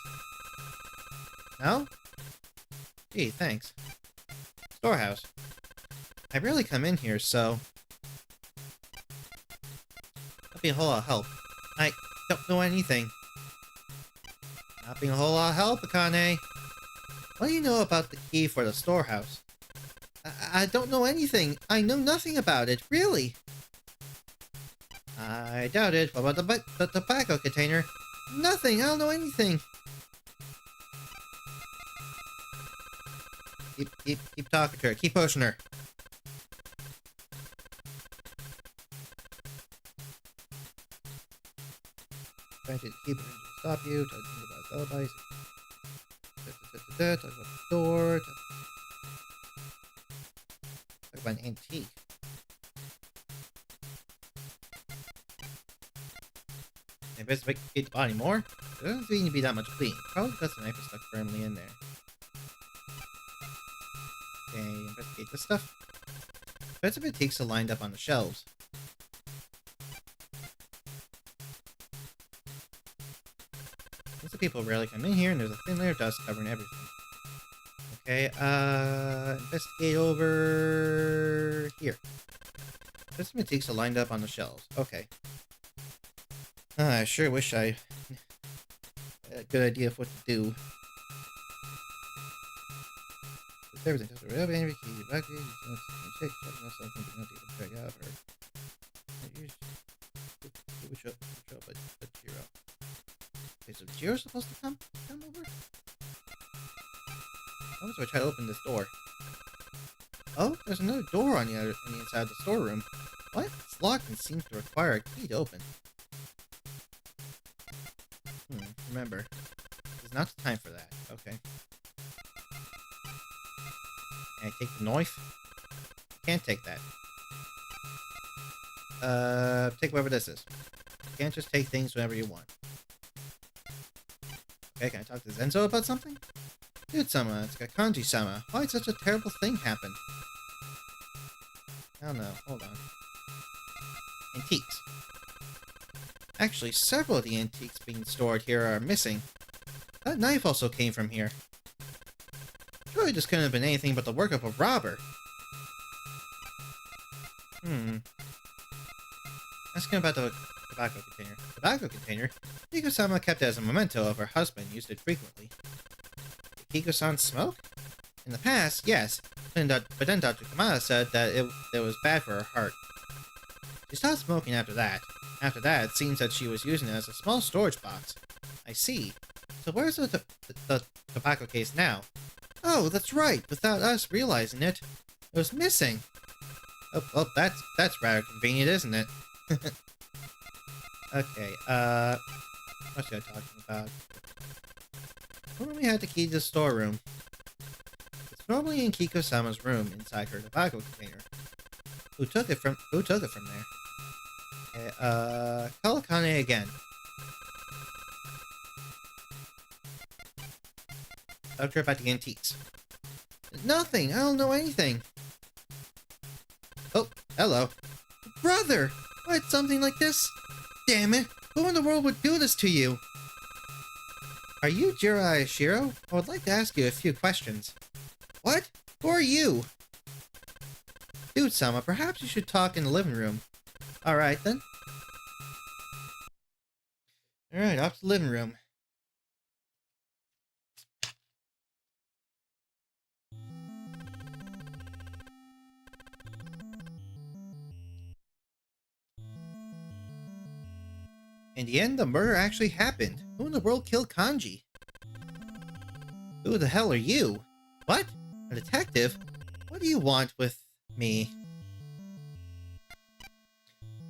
No? Gee, thanks. Storehouse. I rarely come in here, so... That'd be a whole lot of help. I don't know anything. Not being a whole lot of help, Akane. What do you know about the key for the storehouse? I don't know anything. I know nothing about it, really. I doubt it. What about the tobacco container? Nothing. I don't know anything. Keep talking to her. Keep pushing her. Trying to keep her to stop you. Talking about alibis. Talk about the door. Talk about an antique. Investigate the body more? There doesn't seem to be that much bleeding. Probably because the knife is stuck firmly in there. Okay, investigate this stuff. Bits of antiques are lined up on the shelves. Lots of people rarely come in here, and there's a thin layer of dust covering everything. Okay, investigate over here. Bits of antiques are lined up on the shelves. Okay. I sure wish I had a good idea of what to do. Everything does the real baby key back here. Something to not even check out her. But Jiro. Okay, so Jiro's supposed to come over? How was I try to open this door? Oh, there's another door on the inside of the storeroom. What? It's locked and seems to require a key to open. Remember, it's not the time for that. Okay. Can I take the knife? Can't take that. Take whatever this is. You can't just take things whenever you want. Okay, can I talk to Zenzo about something? Dude-sama, it's got Kanji-sama. Why did such a terrible thing happen? I don't know. Hold on. Antiques. Actually, several of the antiques being stored here are missing. That knife also came from here. Surely this couldn't have been anything but the work of a robber. Asking about the tobacco container. Tobacco container? Kiko-sama kept it as a memento of her husband, used it frequently. Did Kiko-san smoke? In the past, yes. But then Dr. Kamada said that it was bad for her heart. She stopped smoking after that. After that, it seems that she was using it as a small storage box. I see. So where's the tobacco case now? Oh, that's right. Without us realizing it, it was missing. Oh, well, that's rather convenient, isn't it? Okay, what's I talking about? When we had the key to the storeroom. It's normally in Kiko-sama's room inside her tobacco container. Who took it from there? Okay, call Akane again. Talk to her about the antiques. Nothing! I don't know anything! Oh, hello. Brother! What, something like this? Damn it! Who in the world would do this to you? Are you Jirai Shiro? I would like to ask you a few questions. What? Who are you? Dude-sama, perhaps you should talk in the living room. Alright then. Alright, off to the living room. In the end, the murder actually happened. Who in the world killed Kanji? Who the hell are you? What? A detective? What do you want with me?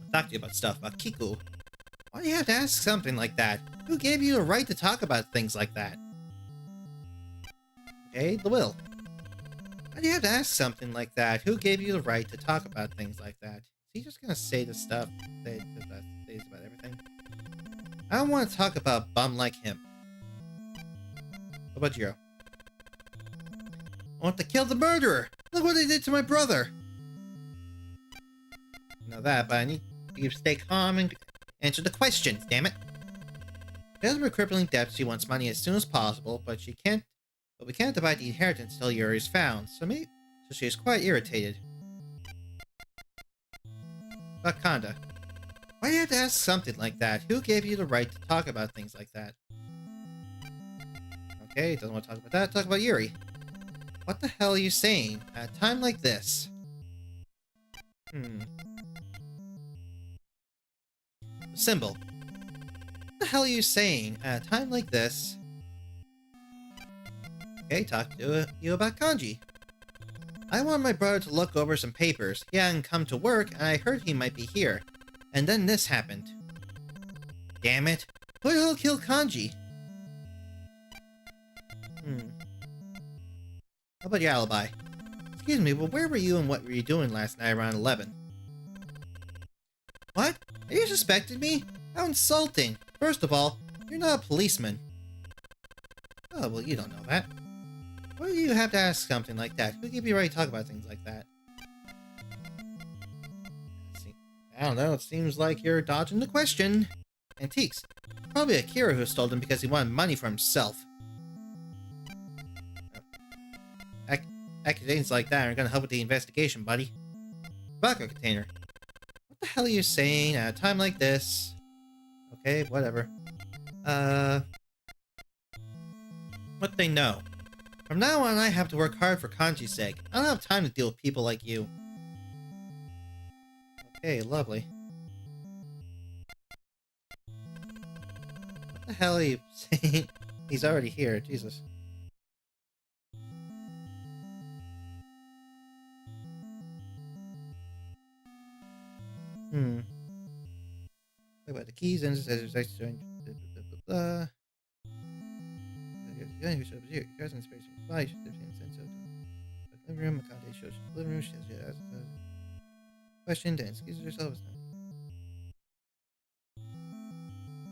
I'll talk to you about stuff, about Kiku. Why do you have to ask something like that? Who gave you the right to talk about things like that? Okay, the will. Why do you have to ask something like that? Who gave you the right to talk about things like that? Is he just gonna say the stuff, say about everything? I don't want to talk about a bum like him. What about Jiro? I want to kill the murderer! Look what they did to my brother! Know that, but I need you to stay calm and answer the questions, damn it! Because of her crippling debt, she wants money as soon as possible, but she can't. But we can't divide the inheritance until Yuri is found, so she is quite irritated. But Kanda, why do you have to ask something like that? Who gave you the right to talk about things like that? Okay, doesn't want to talk about that. Talk about Yuri. What the hell are you saying at a time like this? Symbol. What the hell are you saying at a time like this? Okay, talk to you about kanji. I want my brother to look over some papers. He hadn't come to work, and I heard he might be here. And then this happened. Damn it. Who the hell killed Kanji? How about your alibi? Excuse me, but where were you and what were you doing last night around 11? What? Are you suspecting me? How insulting. First of all, you're not a policeman. Oh, well, you don't know that. Why do you have to ask something like that? Who gave you right to talk about things like that? I don't know, it seems like you're dodging the question. Antiques. Probably Akira who stole them because he wanted money for himself. Accusations like that aren't gonna help with the investigation, buddy. Tobacco container. What the hell are you saying at a time like this? Okay, whatever. What they know. From now on, I have to work hard for Kanji's sake. I don't have time to deal with people like you. Okay, lovely. What the hell are you saying? He's already here, Jesus. Talk about the keys and there's extra blah. Who shows here? Guys in space. Why should there be a sense of living room? Akande shows living room. She has question to excuse yourself.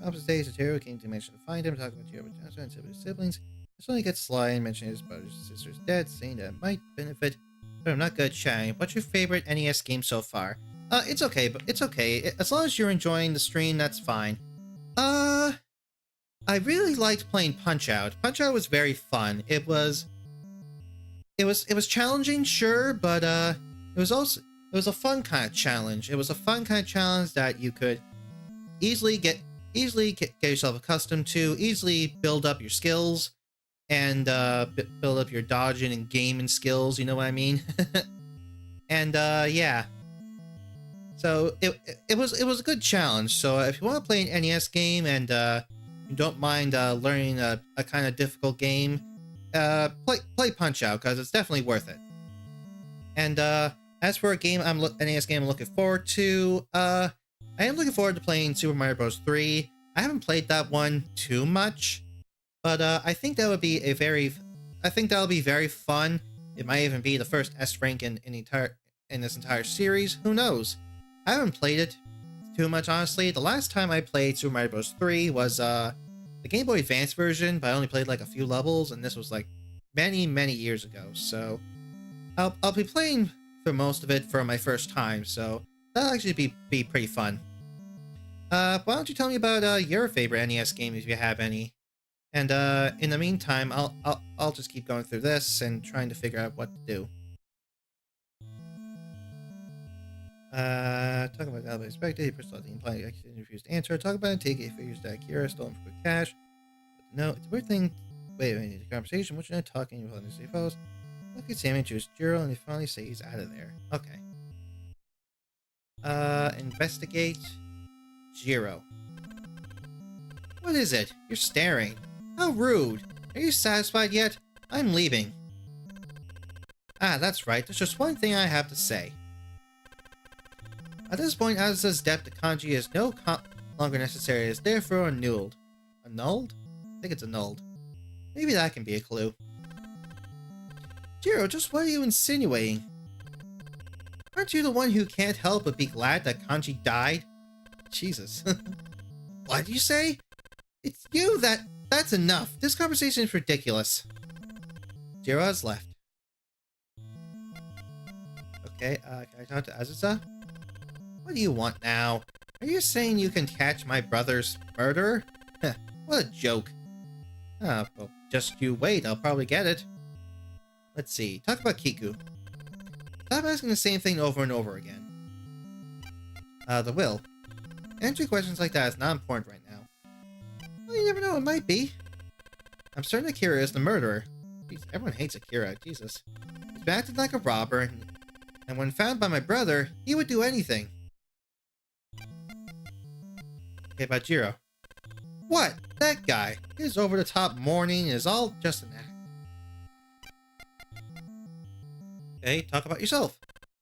Opposite days, Teru came to mention to find him, talk about Teru and his siblings. This only gets sly and mentioning his brothers and sisters' dead, saying that it might benefit, but I'm not good at chatting. What's your favorite NES game so far? It's okay, but it's okay. As long as you're enjoying the stream, that's fine. I really liked playing Punch-Out. Punch-Out was very fun. It was challenging, sure, but it was a fun kind of challenge. It was a fun kind of challenge that you could easily get yourself accustomed to, easily build up your skills, and build up your dodging and gaming skills. You know what I mean? And yeah. So it was a good challenge. So if you want to play an NES game and you don't mind learning a kind of difficult game, play Punch-Out, because it's definitely worth it. And as for a game NES game I'm looking forward to, I am looking forward to playing Super Mario Bros. 3. I haven't played that one too much, but I think that would be that'll be very fun. It might even be the first S rank in this entire series. Who knows? I haven't played it too much, honestly. The last time I played Super Mario Bros. 3 was the Game Boy Advance version, but I only played like a few levels, and this was like many years ago. So I'll be playing for most of it for my first time, so that'll actually be pretty fun. Why don't you tell me about your favorite NES game if you have any? And in the meantime, I'll just keep going through this and trying to figure out what to do. Talk about the expected. He first thought the implied refused to answer. Talk about take it figures that Akira stolen for quick cash. But no, it's a weird thing. Wait, the conversation. What you're not talking about the CFOs. Look at Sammy choose Jiro and they finally say he's out of there. Okay. Investigate Jiro. What is it? You're staring. How rude. Are you satisfied yet? I'm leaving. Ah, that's right. There's just one thing I have to say. At this point, Azusa's debt to Kanji is no longer necessary. It is therefore annulled. Annulled? I think it's annulled. Maybe that can be a clue. Jiro, just what are you insinuating? Aren't you the one who can't help but be glad that Kanji died? Jesus. What did you say? It's you that's enough. This conversation is ridiculous. Jiro has left. Okay, can I talk to Azusa? What do you want now? Are you saying you can catch my brother's murderer? Heh, what a joke. Ah, well, just you wait, I'll probably get it. Let's see, talk about Kiku. Stop asking the same thing over and over again. The will. Answering questions like that is not important right now. Well, you never know, it might be. I'm certain Akira is the murderer. Jeez, everyone hates Akira, Jesus. He's been acting like a robber, and when found by my brother, he would do anything. Okay, about Jiro. What? That guy. His over-the-top mourning is all just an act. Okay, talk about yourself.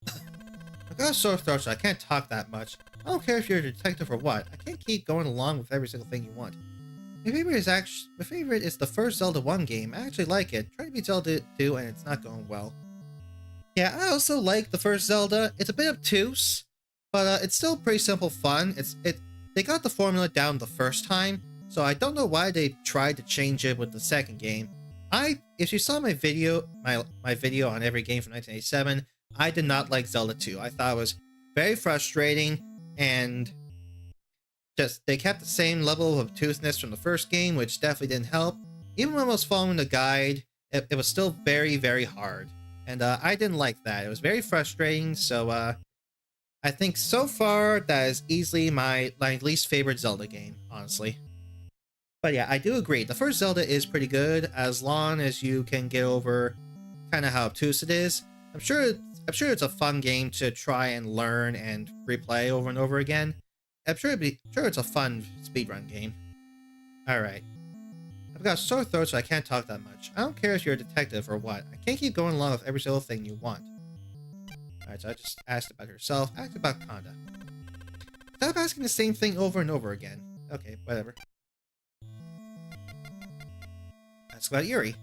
I've got a sore throat, so I can't talk that much. I don't care if you're a detective or what. I can't keep going along with every single thing you want. My favorite is the first Zelda 1 game. I actually like it. Trying to beat Zelda 2 and it's not going well. Yeah, I also like the first Zelda. It's a bit obtuse, but it's still pretty simple fun. They got the formula down the first time, so I don't know why they tried to change it with the second game. If you saw my video, my video on every game from 1987, I did not like Zelda 2. I thought it was very frustrating, and just they kept the same level of obtuseness from the first game, which definitely didn't help. Even when I was following the guide, it was still very, very hard, and I didn't like that. It was very frustrating, so I think so far that is easily my least favorite Zelda game, honestly. But yeah, I do agree. The first Zelda is pretty good as long as you can get over kind of how obtuse it is. I'm sure it's a fun game to try and learn and replay over and over again. I'm sure it's a fun speedrun game. Alright. I've got a sore throat, so I can't talk that much. I don't care if you're a detective or what. I can't keep going along with every single thing you want. Alright, so I just asked about herself. Asked about Kanda. Stop asking the same thing over and over again. Okay, whatever. Ask about Yuri.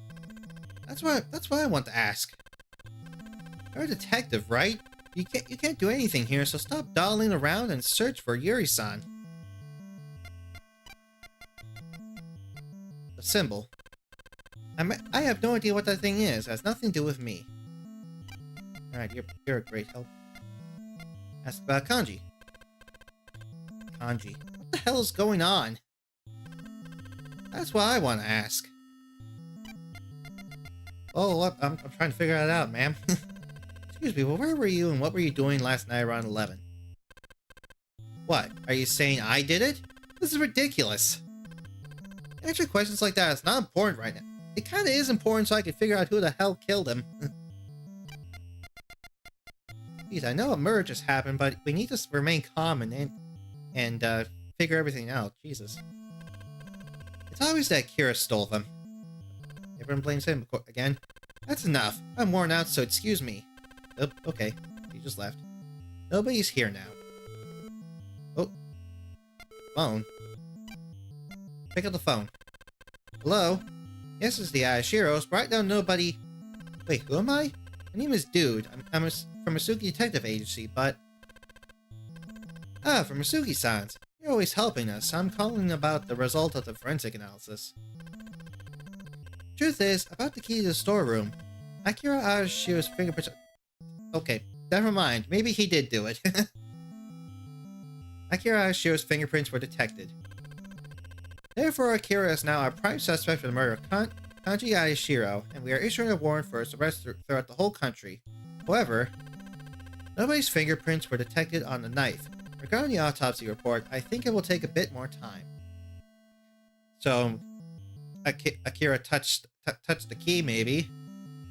That's what I want to ask. You're a detective, right? You can't do anything here, so stop dawdling around and search for Yuri-san. The symbol. I have no idea what that thing is. It has nothing to do with me. Alright, you're a great help. Ask about Kanji. Kanji. What the hell is going on? That's what I want to ask. Oh, I'm trying to figure that out, ma'am. Excuse me, well, where were you and what were you doing last night around 11? What? Are you saying I did it? This is ridiculous. Answering questions like that is not important right now. It kind of is important so I can figure out who the hell killed him. Geez, I know a murder just happened, but we need to remain calm and figure everything out. Jesus. It's obvious that Kira stole them. Everyone blames him again. That's enough. I'm worn out, so excuse me. Oh, okay. He just left. Nobody's here now. Oh. Phone. Pick up the phone. Hello? Yes, it's the Ayashiros. Right now, nobody... Wait, who am I? My name is Dude. I'm from Masuki Detective Agency, but... Ah, from Masuki-san's. You're always helping us. I'm calling about the result of the forensic analysis. Truth is, about the key to the storeroom. Akira Ayashiro's fingerprints... Okay, never mind. Maybe he did do it. Akira Ayashiro's fingerprints were detected. Therefore, Akira is now our prime suspect for the murder of Kanji Ayashiro, and we are issuing a warrant for his arrest throughout the whole country. However, nobody's fingerprints were detected on the knife. Regarding the autopsy report, I think it will take a bit more time. So, Akira touched the key, maybe,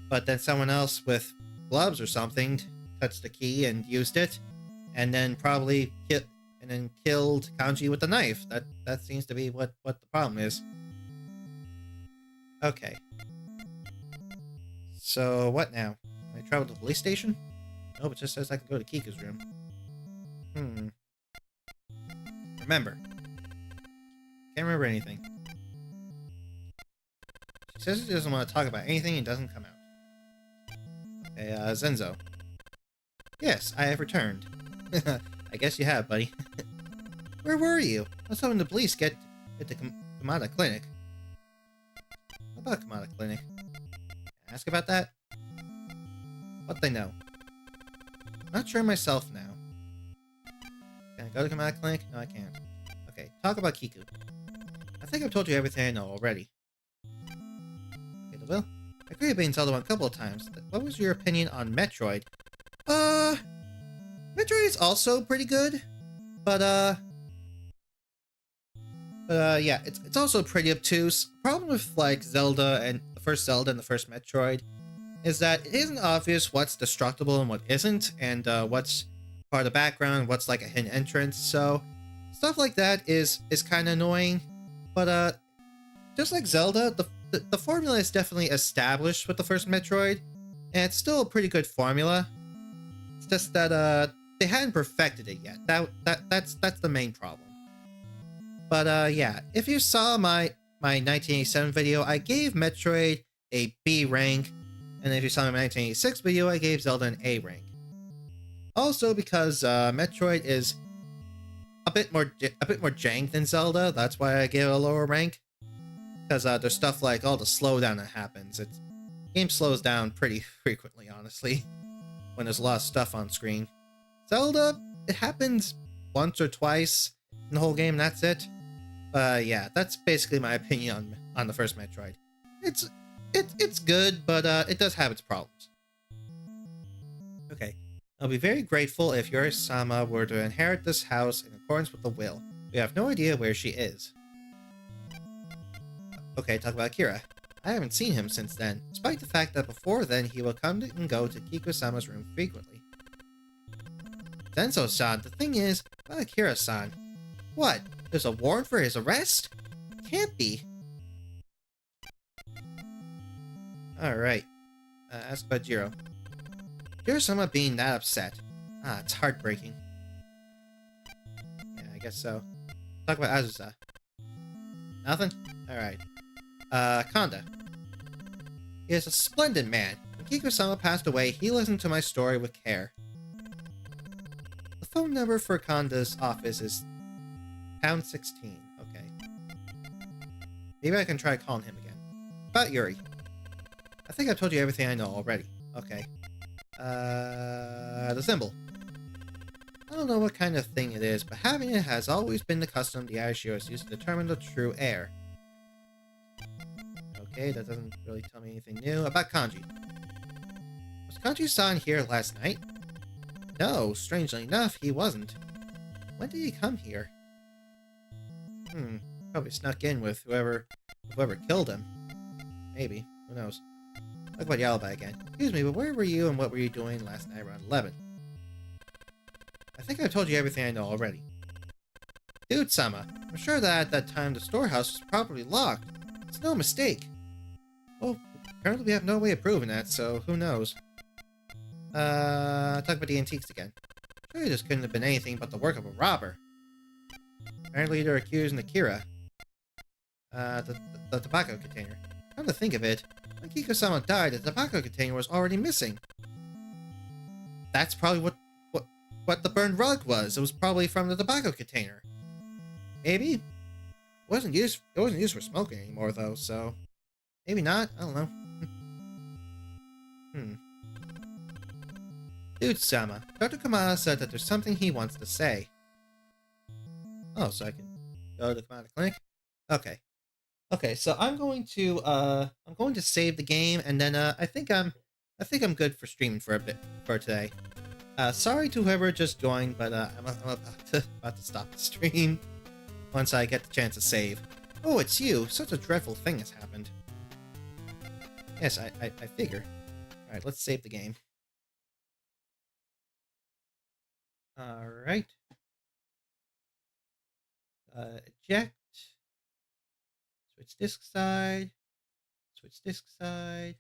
but then someone else with gloves or something touched the key and used it, and then probably killed Kanji with the knife. That seems to be what the problem is. Okay. So what now? Can I travel to the police station? Nope, it just says I can go to Kiku's room. Remember. Can't remember anything. She says she doesn't want to talk about anything and doesn't come out. Okay, Zenzo. Yes, I have returned. I guess you have, buddy. Where were you? I was hoping the police get to Kamada Clinic. What about Kamada Clinic? Ask about that? What they know? Not sure myself now. Can I go to Kamada Clinic? No, I can't. Okay, talk about Kiku. I think I've told you everything I know already. Okay, the will. I agree with being Zelda one a couple of times. What was your opinion on Metroid? Metroid is also pretty good, but yeah, it's also pretty obtuse. Problem with like Zelda and the first Metroid is that it isn't obvious what's destructible and what isn't, and what's part of the background, what's like a hidden entrance. So stuff like that is kind of annoying. But just like Zelda, the formula is definitely established with the first Metroid, and it's still a pretty good formula. It's just that they hadn't perfected it yet. That's the main problem. But yeah, if you saw my 1987 video, I gave Metroid a B rank, and if you saw my 1986 video, I gave Zelda an A rank. Also, because Metroid is a bit more jank than Zelda, that's why I gave it a lower rank. Because there's stuff like all the slowdown that happens. The game slows down pretty frequently, honestly, when there's a lot of stuff on screen. Zelda, it happens once or twice in the whole game, and that's it. Yeah, that's basically my opinion on the first Metroid. It's good, but it does have its problems. Okay, I'll be very grateful if Yuri-sama were to inherit this house in accordance with the will. We have no idea where she is. Okay, talk about Akira. I haven't seen him since then, despite the fact that before then he will come and go to Kiku-sama's room frequently. Zenzo-san, the thing is, about Akira-san. What? There's a warrant for his arrest? Can't be. Alright. Ask about Jiro. Jiro-sama being that upset. It's heartbreaking. Yeah, I guess so. Talk about Azusa. Nothing? Alright. Kanda. He is a splendid man. When Kiku-sama passed away, he listened to my story with care. The phone number for Kanda's office is pound 16. Okay. Maybe I can try calling him again. About Yuri. I think I've told you everything I know already. Okay. The symbol. I don't know what kind of thing it is, but having it has always been the custom the Aishiros used to determine the true heir. Okay, that doesn't really tell me anything new. About Kanji. Was Kanji-san here last night? No, strangely enough, he wasn't. When did he come here? Probably snuck in with whoever killed him. Maybe. Who knows? Talk about Yalba again. Excuse me, but where were you and what were you doing last night around 11? I think I've told you everything I know already. Dude-sama, I'm sure that at that time the storehouse was probably locked. It's no mistake. Well, apparently we have no way of proving that, so who knows. Talk about the antiques again. Surely this couldn't have been anything but the work of a robber. Apparently they're accusing Akira. The tobacco container. Come to think of it, when Kiku-sama died, the tobacco container was already missing. That's probably what the burned rug was. It was probably from the tobacco container. Maybe? It wasn't used for smoking anymore though, so maybe not. I don't know. Dude-sama, Dr. Kamada said that there's something he wants to say. Oh, so I can go to the Kamada Clinic? Okay. Okay, so I'm going to save the game, and then I think I'm good for streaming for a bit for today. Sorry to whoever just joined, but I'm about to stop the stream once I get the chance to save. Oh, it's you! Such a dreadful thing has happened. Yes, I figure. All right, let's save the game. All right. Eject. Switch disk side. Switch disk side.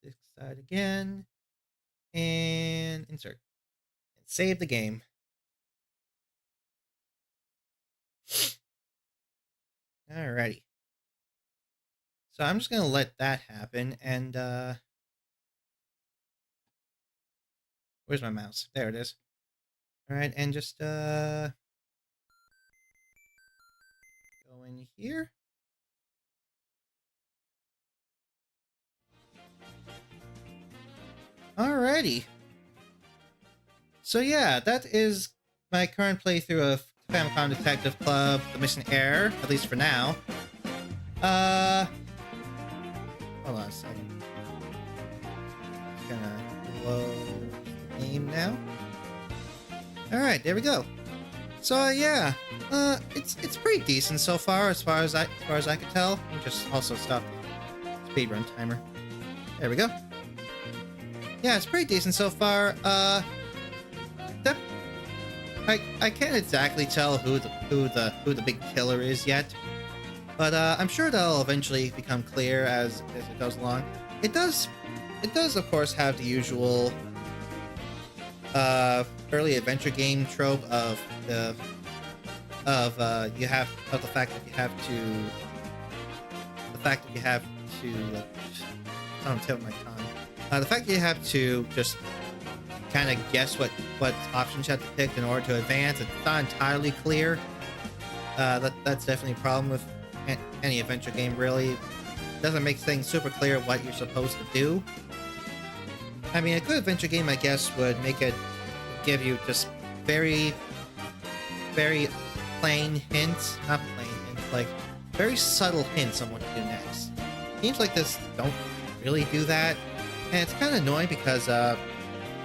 Switch disk side again. And insert. And save the game. Alrighty. So I'm just gonna let that happen, and where's my mouse? There it is. Alright, and just go in here. Alrighty. So yeah, that is my current playthrough of Famicom Detective Club, The Missing Heir, at least for now. Hold on a second. Just gonna close the game now. Alright, there we go. So yeah, it's pretty decent so far as far as I can tell. Let me just also stop the speedrun timer. There we go. Yeah, it's pretty decent so far. I can't exactly tell who the big killer is yet, but I'm sure that'll eventually become clear as it goes along. It does of course have the usual early adventure game trope of the fact that you have to just kind of guess what options you have to pick in order to advance. It's not entirely clear. That's definitely a problem with any adventure game, really. It doesn't make things super clear what you're supposed to do. I mean, a good adventure game, I guess, would give you just very, very plain hints. Not plain hints, like very subtle hints on what to do next. Games like this don't really do that. And it's kind of annoying because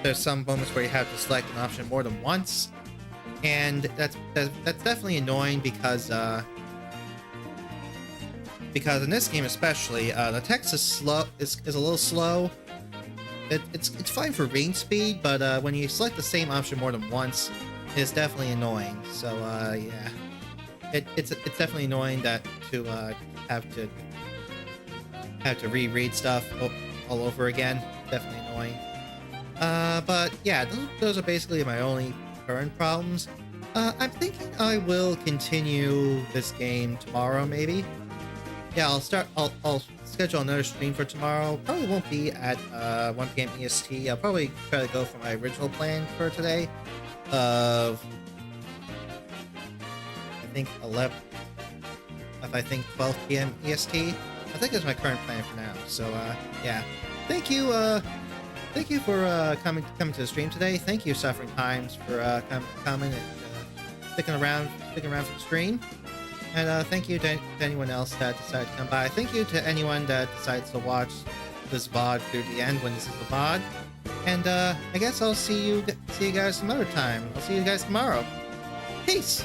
there's some moments where you have to select an option more than once, and that's definitely annoying because in this game especially, the text is a little slow. It's fine for reading speed, but when you select the same option more than once, it's definitely annoying. So yeah, it's definitely annoying that to have to reread stuff all over again. Definitely annoying. But yeah, those are basically my only current problems. I'm thinking I will continue this game tomorrow, maybe. Yeah, I'll schedule another stream for tomorrow. Probably won't be at 1 p.m. EST. I'll probably try to go for my original plan for today of I think 12 p.m. EST. I think that's my current plan for now. So yeah, thank you for coming to the stream today. Thank you, Suffering Times, for coming and sticking around for the stream. And thank you to anyone else that decided to come by. Thank you to anyone that decides to watch this VOD through the end when this is the VOD. And I guess I'll see you guys some other time. I'll see you guys tomorrow. Peace!